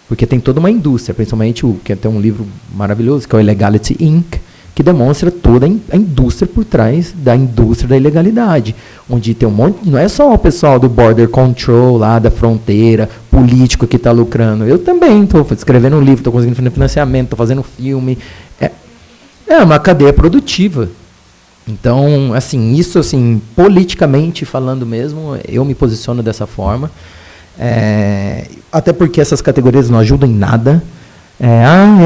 Porque tem toda uma indústria, principalmente que tem um livro maravilhoso, que é o Illegality Inc., que demonstra toda a indústria por trás da indústria da ilegalidade, onde tem um monte, não é só o pessoal do border control, lá da fronteira, político que está lucrando. Eu também estou escrevendo um livro, estou conseguindo financiamento, estou fazendo filme. É uma cadeia produtiva. Então, assim, isso, assim, politicamente falando mesmo, eu me posiciono dessa forma. Até porque essas categorias não ajudam em nada.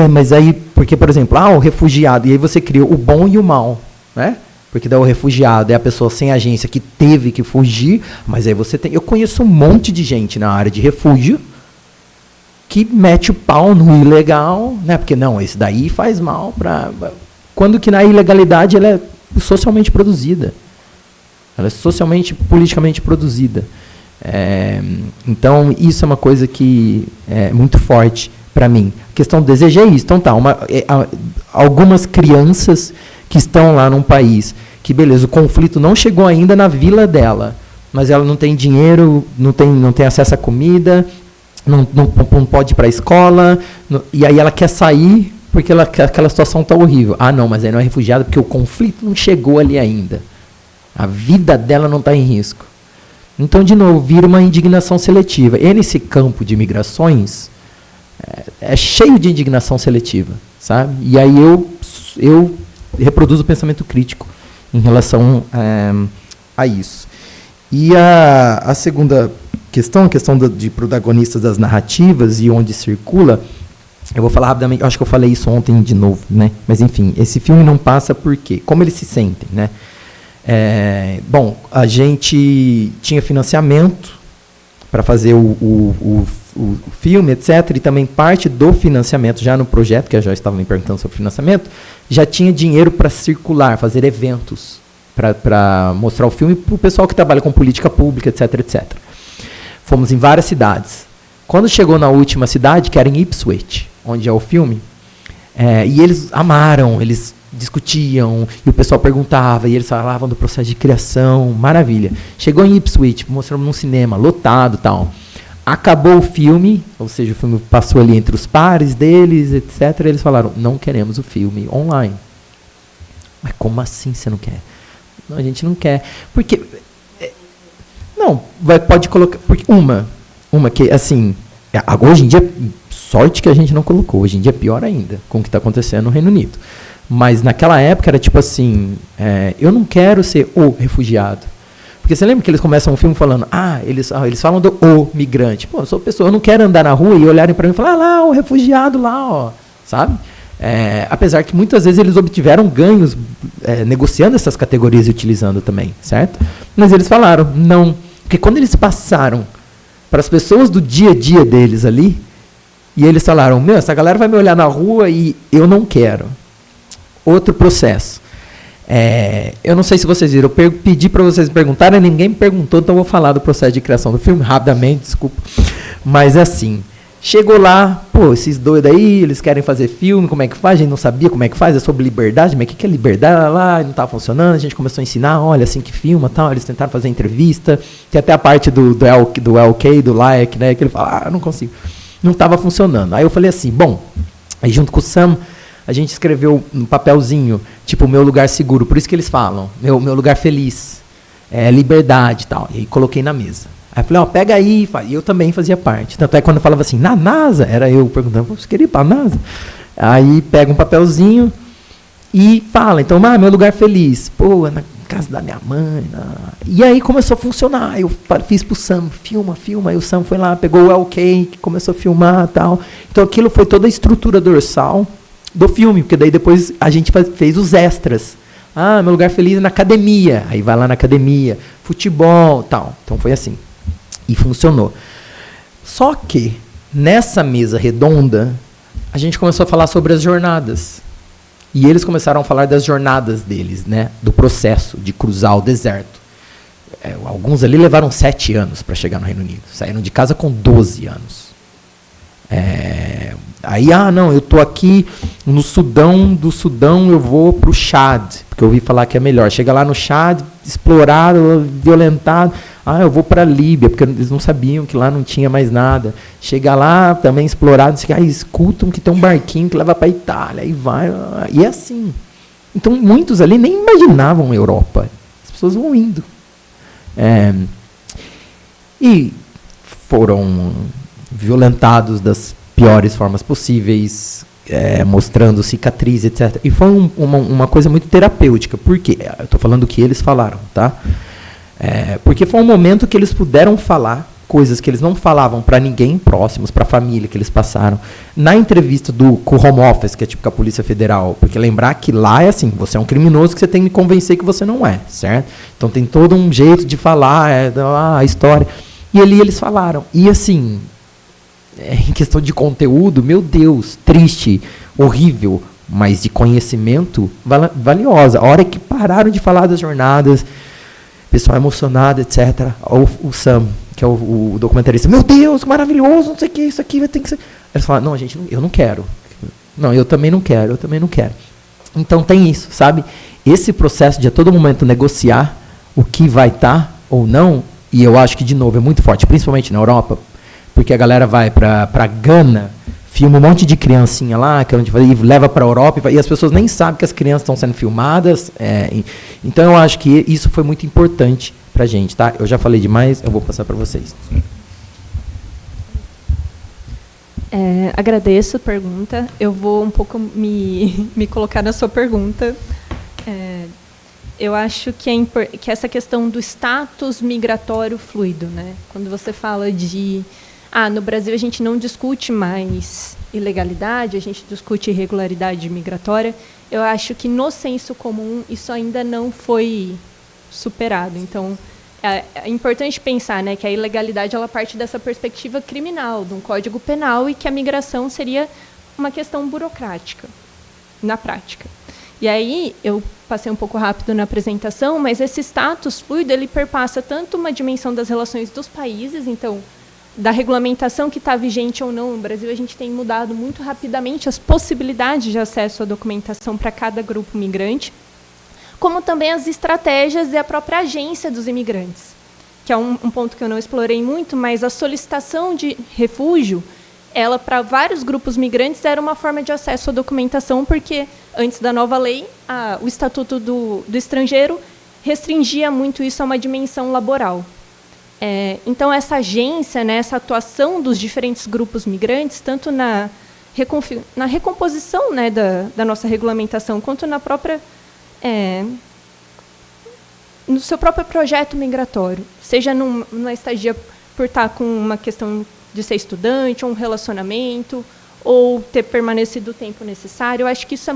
Mas aí, porque, por exemplo, o refugiado, e aí você cria o bom e o mal, né? Porque daí o refugiado é a pessoa sem agência que teve que fugir, mas aí você tem... Eu conheço um monte de gente na área de refúgio que mete o pau no ilegal, né? Porque, não, esse daí faz mal para... Quando que na ilegalidade ela é socialmente produzida. Ela é socialmente, politicamente produzida. Então, isso é uma coisa que é muito forte para mim. A questão do desejo é isso. Então, tá, algumas crianças que estão lá num país que, beleza, o conflito não chegou ainda na vila dela, mas ela não tem dinheiro, não tem acesso à comida, não pode ir para a escola, e aí ela quer sair porque aquela situação está horrível. Não, mas aí não é refugiada porque o conflito não chegou ali ainda. A vida dela não está em risco. Então, de novo, vira uma indignação seletiva. E nesse campo de migrações, é cheio de indignação seletiva, sabe? E aí eu reproduzo o pensamento crítico em relação a isso. E a segunda questão, a questão de protagonistas das narrativas e onde circula, eu vou falar rapidamente, eu acho que eu falei isso ontem de novo, né? Mas, enfim, esse filme não passa por quê? Como eles se sentem, né? Bom, a gente tinha financiamento para fazer o filme, etc. E também parte do financiamento, já no projeto, que eu já estava me perguntando sobre financiamento, já tinha dinheiro para circular, fazer eventos, para mostrar o filme para o pessoal que trabalha com política pública, etc, etc. Fomos em várias cidades. Quando chegou na última cidade, que era em Ipswich, onde é o filme, e eles amaram, eles discutiam, e o pessoal perguntava, e eles falavam do processo de criação, maravilha. Chegou em Ipswich, mostramos num cinema, lotado e tal. Acabou o filme, ou seja, o filme passou ali entre os pares deles, etc. E eles falaram, não queremos o filme online. Mas como assim você não quer? Não, a gente não quer. Porque... Não, pode colocar... Porque uma que, assim... Hoje em dia, sorte que a gente não colocou. Hoje em dia é pior ainda, com o que está acontecendo no Reino Unido. Mas naquela época era tipo assim... eu não quero ser o refugiado. Porque você lembra que eles começam o filme falando, eles falam do o migrante. Pô, eu sou pessoa, eu não quero andar na rua e olharem para mim e falar, lá, o refugiado lá, ó, sabe? Apesar que muitas vezes eles obtiveram ganhos negociando essas categorias e utilizando também, certo? Mas eles falaram, não. Porque quando eles passaram para as pessoas do dia a dia deles ali, e eles falaram, essa galera vai me olhar na rua e eu não quero. Outro processo. Eu não sei se vocês viram, eu pedi para vocês perguntarem, ninguém me perguntou, então eu vou falar do processo de criação do filme rapidamente, desculpa. Mas assim, chegou lá, esses doidos aí, eles querem fazer filme, como é que faz? A gente não sabia como é que faz, é sobre liberdade, mas o que é liberdade? Lá, não estava funcionando, a gente começou a ensinar, olha, assim que filma, tal, eles tentaram fazer entrevista, tem até a parte do LK, do Like, né, que ele fala, não consigo. Não estava funcionando. Aí eu falei assim, bom, aí junto com o Sam, a gente escreveu um papelzinho, tipo, meu lugar seguro, por isso que eles falam, meu lugar feliz, liberdade e tal. E aí coloquei na mesa. Aí eu falei, pega aí, e eu também fazia parte. Tanto é quando eu falava assim, na NASA, era eu perguntando, você queria ir para a NASA? Aí pega um papelzinho e fala, então, meu lugar feliz, na casa da minha mãe. E aí começou a funcionar, eu fiz pro Sam, filma, aí o Sam foi lá, pegou o LK, começou a filmar e tal. Então aquilo foi toda a estrutura dorsal do filme, porque daí depois a gente fez os extras. Meu lugar feliz é na academia. Aí vai lá na academia, futebol, tal. Então foi assim. E funcionou. Só que, nessa mesa redonda, a gente começou a falar sobre as jornadas. E eles começaram a falar das jornadas deles, né? Do processo de cruzar o deserto. Alguns ali levaram 7 anos para chegar no Reino Unido. Saíram de casa com 12 anos. Aí, não, eu estou aqui no Sudão, do Sudão eu vou para o Chad, porque eu ouvi falar que é melhor. Chega lá no Chad, explorado, violentado. Eu vou para a Líbia, porque eles não sabiam que lá não tinha mais nada. Chega lá, também explorado, escutam que tem um barquinho que leva para a Itália, aí vai, e é assim. Então, muitos ali nem imaginavam a Europa. As pessoas vão indo. E foram violentados das piores formas possíveis, mostrando cicatriz, etc. E foi uma coisa muito terapêutica. Por quê? Eu estou falando o que eles falaram, tá? Porque foi um momento que eles puderam falar coisas que eles não falavam para ninguém próximos, para a família que eles passaram. Na entrevista com o Home Office, que é tipo com a Polícia Federal, porque lembrar que lá é assim, você é um criminoso que você tem que me convencer que você não é, certo? Então tem todo um jeito de falar, a história. E ali eles falaram. E assim, em questão de conteúdo, meu Deus, triste, horrível, mas de conhecimento valiosa. A hora que pararam de falar das jornadas, pessoal emocionado, etc. O Sam, que é o documentarista, meu Deus, que maravilhoso, não sei o que, isso aqui vai ter que ser... Eles falaram, não, gente, eu não quero. Não, eu também não quero. Então tem isso, sabe? Esse processo de a todo momento negociar o que vai estar ou não, e eu acho que, de novo, é muito forte, principalmente na Europa, porque a galera vai para Gana, filma um monte de criancinha lá, que é onde e leva para a Europa, e as pessoas nem sabem que as crianças estão sendo filmadas. Então, eu acho que isso foi muito importante para a gente. Tá? Eu já falei demais, eu vou passar para vocês. Agradeço a pergunta. Eu vou um pouco me colocar na sua pergunta. Eu acho que essa questão do status migratório fluido, né? Quando você fala de... no Brasil a gente não discute mais ilegalidade, a gente discute irregularidade migratória. Eu acho que no senso comum isso ainda não foi superado. Então, é importante pensar, né, que a ilegalidade ela parte dessa perspectiva criminal, de um código penal, e que a migração seria uma questão burocrática, na prática. E aí, eu passei um pouco rápido na apresentação, mas esse status fluido ele perpassa tanto uma dimensão das relações dos países, então, da regulamentação que está vigente ou não. No Brasil, a gente tem mudado muito rapidamente as possibilidades de acesso à documentação para cada grupo migrante, como também as estratégias e a própria agência dos imigrantes, que é um ponto que eu não explorei muito, mas a solicitação de refúgio, ela, para vários grupos migrantes, era uma forma de acesso à documentação, porque, antes da nova lei, o Estatuto do Estrangeiro restringia muito isso a uma dimensão laboral. Então, essa agência, né, essa atuação dos diferentes grupos migrantes, tanto na recomposição, né, da nossa regulamentação, quanto na própria, no seu próprio projeto migratório, seja numa estadia por estar com uma questão de ser estudante, ou um relacionamento, ou ter permanecido o tempo necessário. Eu acho que isso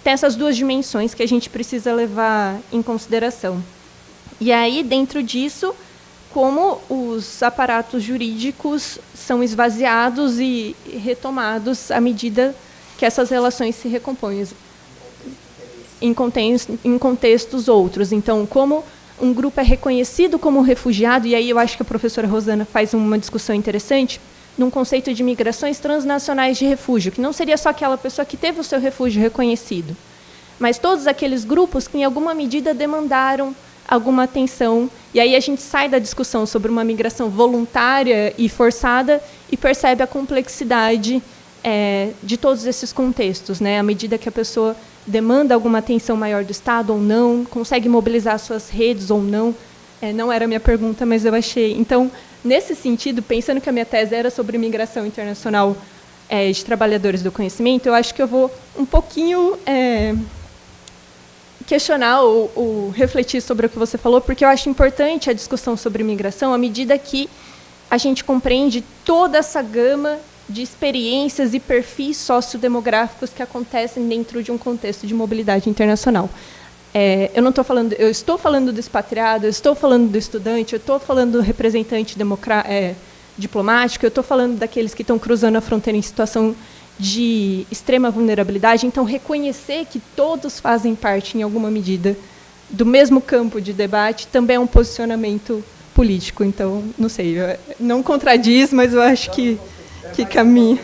tem essas duas dimensões que a gente precisa levar em consideração. E aí, dentro disso, como os aparatos jurídicos são esvaziados e retomados à medida que essas relações se recompõem em contextos outros. Então, como um grupo é reconhecido como refugiado, e aí eu acho que a professora Rosana faz uma discussão interessante, num conceito de migrações transnacionais de refúgio, que não seria só aquela pessoa que teve o seu refúgio reconhecido, mas todos aqueles grupos que, em alguma medida, demandaram alguma atenção. E aí a gente sai da discussão sobre uma migração voluntária e forçada e percebe a complexidade de todos esses contextos, né? À medida que a pessoa demanda alguma atenção maior do Estado ou não, consegue mobilizar suas redes ou não. Não era a minha pergunta, mas eu achei. Então, nesse sentido, pensando que a minha tese era sobre migração internacional de trabalhadores do conhecimento, eu acho que eu vou um pouquinho questionar ou refletir sobre o que você falou, porque eu acho importante a discussão sobre migração à medida que a gente compreende toda essa gama de experiências e perfis sociodemográficos que acontecem dentro de um contexto de mobilidade internacional. Eu estou falando do expatriado, eu estou falando do estudante, eu estou falando do representante diplomático, eu estou falando daqueles que estão cruzando a fronteira em situação de extrema vulnerabilidade. Então, reconhecer que todos fazem parte, em alguma medida, do mesmo campo de debate também é um posicionamento político. Então, não sei, não contradiz, mas eu acho que caminha.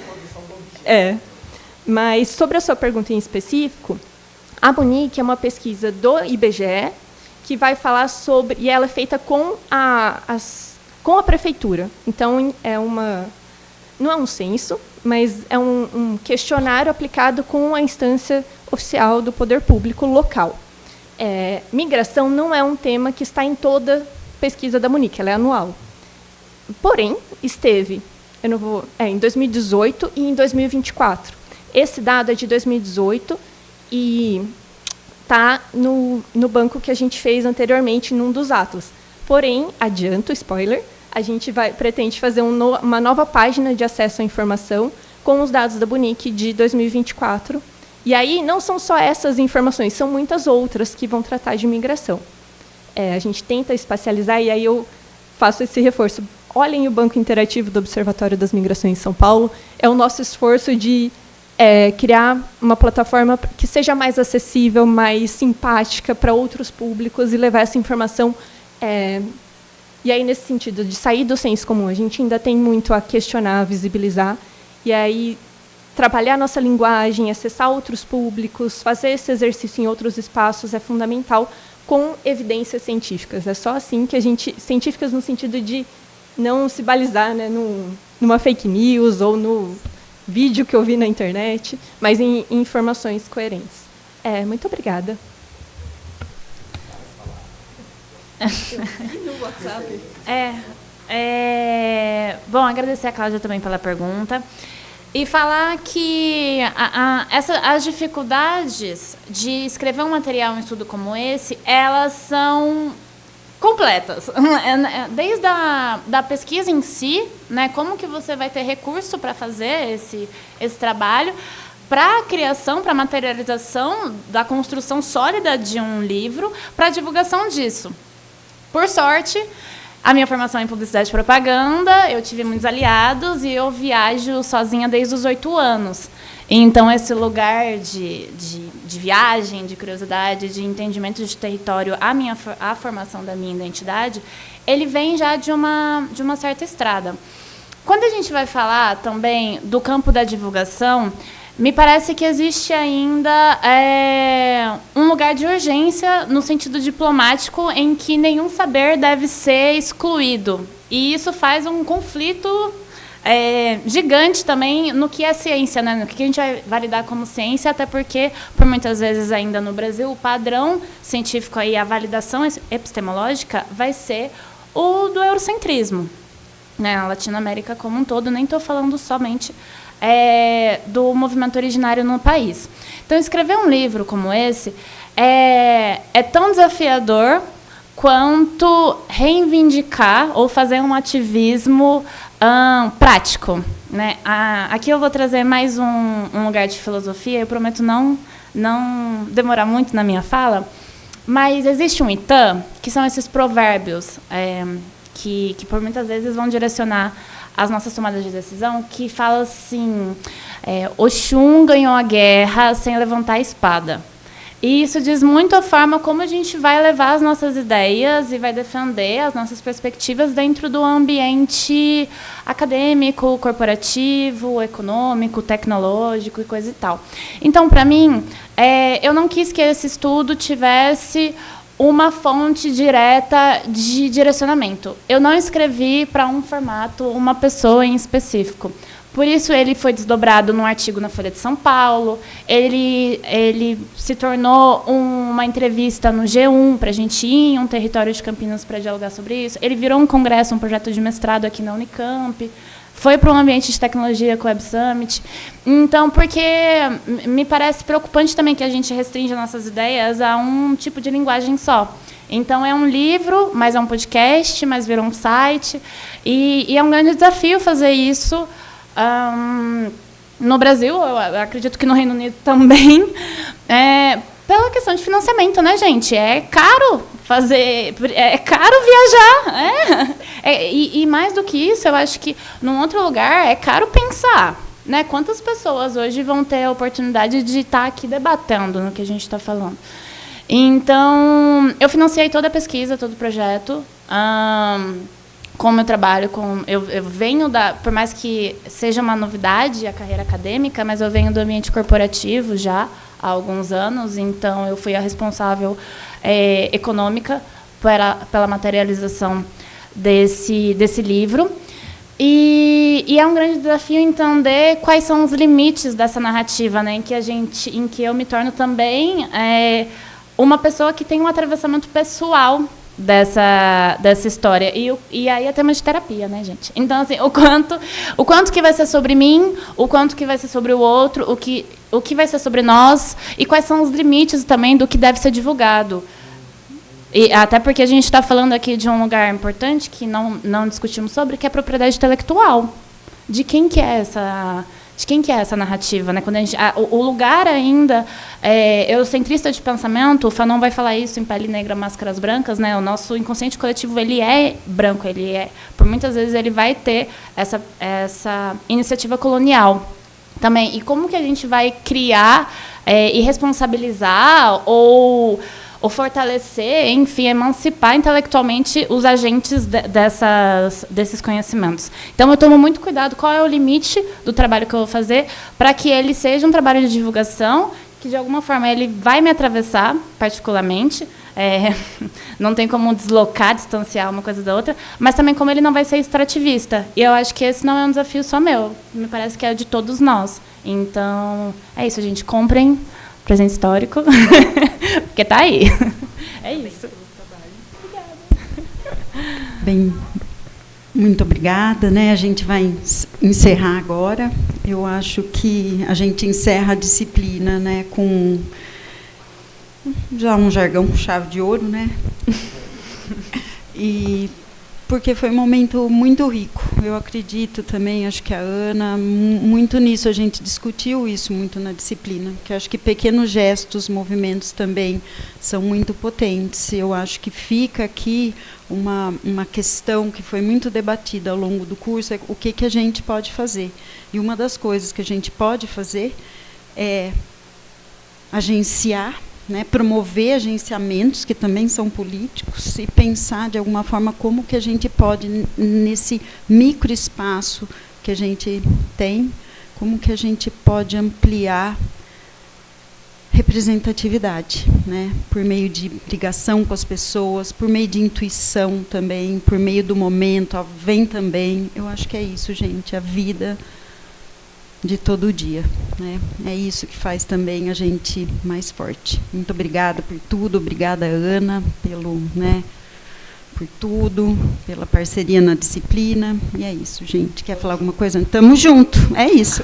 Mas, sobre a sua pergunta em específico, a Munique é uma pesquisa do IBGE que vai falar sobre... E ela é feita com a prefeitura. Então, não é um censo, mas é um questionário aplicado com a instância oficial do poder público local. Migração não é um tema que está em toda pesquisa da Munique, ela é anual. Porém, esteve em 2018 e em 2024. Esse dado é de 2018 e está no banco que a gente fez anteriormente num dos atlas. Porém, adianto, spoiler, a gente pretende fazer uma nova página de acesso à informação com os dados da BUNIC de 2024. E aí não são só essas informações, são muitas outras que vão tratar de migração. A gente tenta espacializar, e aí eu faço esse reforço. Olhem o Banco Interativo do Observatório das Migrações em São Paulo. É o nosso esforço de criar uma plataforma que seja mais acessível, mais simpática para outros públicos e levar essa informação. E aí, nesse sentido de sair do senso comum, a gente ainda tem muito a questionar, a visibilizar, e aí trabalhar nossa linguagem, acessar outros públicos, fazer esse exercício em outros espaços é fundamental, com evidências científicas. É só assim que a gente... Científicas no sentido de não se balizar, né, numa fake news ou no vídeo que eu vi na internet, mas em informações coerentes. Muito obrigada. Bom, agradecer a Cláudia também pela pergunta. E falar que as dificuldades de escrever um material, um estudo como esse, elas são completas. Desde da pesquisa em si, né, como que você vai ter recurso para fazer esse trabalho, para a criação, para a materialização da construção sólida de um livro, para a divulgação disso. Por sorte, a minha formação é em publicidade e propaganda, eu tive muitos aliados e eu viajo sozinha desde os 8 anos. Então, esse lugar de viagem, de curiosidade, de entendimento de território, a formação da minha identidade, ele vem já de uma certa estrada. Quando a gente vai falar também do campo da divulgação, me parece que existe ainda um lugar de urgência no sentido diplomático em que nenhum saber deve ser excluído. E isso faz um conflito gigante também no que é ciência, né? No que a gente vai validar como ciência, até porque, por muitas vezes ainda no Brasil, o padrão científico, aí, a validação epistemológica, vai ser o do eurocentrismo. Né? Na Latinoamérica como um todo, nem estou falando somente do movimento originário no país. Então, escrever um livro como esse é tão desafiador quanto reivindicar ou fazer um ativismo prático. Né? Aqui eu vou trazer mais um lugar de filosofia, eu prometo não demorar muito na minha fala, mas existe um Itã, que são esses provérbios que por muitas vezes vão direcionar as nossas tomadas de decisão, que fala assim, Oxum ganhou a guerra sem levantar a espada. E isso diz muito a forma como a gente vai levar as nossas ideias e vai defender as nossas perspectivas dentro do ambiente acadêmico, corporativo, econômico, tecnológico e coisa e tal. Então, para mim, eu não quis que esse estudo tivesse uma fonte direta de direcionamento. Eu não escrevi para um formato, uma pessoa em específico. Por isso, ele foi desdobrado num artigo na Folha de São Paulo, ele se tornou uma entrevista no G1, para a gente ir em um território de Campinas para dialogar sobre isso. Ele virou um congresso, um projeto de mestrado aqui na Unicamp, foi para um ambiente de tecnologia com o Web Summit. Então, porque me parece preocupante também que a gente restringe nossas ideias a um tipo de linguagem só. Então, é um livro, mas é um podcast, mas virou um site. E é um grande desafio fazer isso no Brasil, eu acredito que no Reino Unido também, pela questão de financiamento, né, gente? É caro viajar. E mais do que isso, eu acho que, num outro lugar, é caro pensar. Né? Quantas pessoas hoje vão ter a oportunidade de estar aqui debatendo no que a gente está falando? Então, eu financiei toda a pesquisa, todo o projeto, com o meu trabalho. Eu venho por mais que seja uma novidade a carreira acadêmica, mas eu venho do ambiente corporativo já há alguns anos, então eu fui a responsável econômica pela materialização desse livro. E é um grande desafio entender quais são os limites dessa narrativa, né, em que eu me torno também uma pessoa que tem um atravessamento pessoal dessa história. E aí é tema de terapia, né, gente? Então, assim, o quanto que vai ser sobre mim, o quanto que vai ser sobre o outro, o que vai ser sobre nós, e quais são os limites também do que deve ser divulgado. E até porque a gente está falando aqui de um lugar importante que não discutimos sobre, que é a propriedade intelectual. De quem que é essa narrativa, né? Quando o lugar ainda eurocentrista de pensamento, o Fanon vai falar isso em Pele Negra, Máscaras Brancas, né? O nosso inconsciente coletivo, ele é branco, por muitas vezes ele vai ter essa iniciativa colonial também. E como que a gente vai criar e responsabilizar ou fortalecer, enfim, emancipar intelectualmente os agentes desses conhecimentos. Então, eu tomo muito cuidado qual é o limite do trabalho que eu vou fazer para que ele seja um trabalho de divulgação, que, de alguma forma, ele vai me atravessar, particularmente, não tem como deslocar, distanciar uma coisa da outra, mas também como ele não vai ser extrativista. E eu acho que esse não é um desafio só meu, me parece que é de todos nós. Então, é isso, gente, comprem presente histórico, porque está aí. É isso. Bem, muito obrigada, né? A gente vai encerrar agora. Eu acho que a gente encerra a disciplina, né, com já um jargão com chave de ouro, né? E porque foi um momento muito rico. Eu acredito também, acho que a Ana, muito nisso, a gente discutiu isso muito na disciplina, que acho que pequenos gestos, movimentos também são muito potentes. Eu acho que fica aqui uma questão que foi muito debatida ao longo do curso, é o que a gente pode fazer. E uma das coisas que a gente pode fazer é agenciar, né, promover agenciamentos que também são políticos e pensar de alguma forma como que a gente pode, nesse microespaço que a gente tem, como que a gente pode ampliar representatividade, né, por meio de ligação com as pessoas, por meio de intuição também, por meio do momento, vem também. Eu acho que é isso, gente, a vida de todo dia, né? É isso que faz também a gente mais forte. Muito obrigada por tudo, obrigada, Ana, por tudo, pela parceria na disciplina. E é isso, gente. Quer falar alguma coisa? Tamo junto. É isso.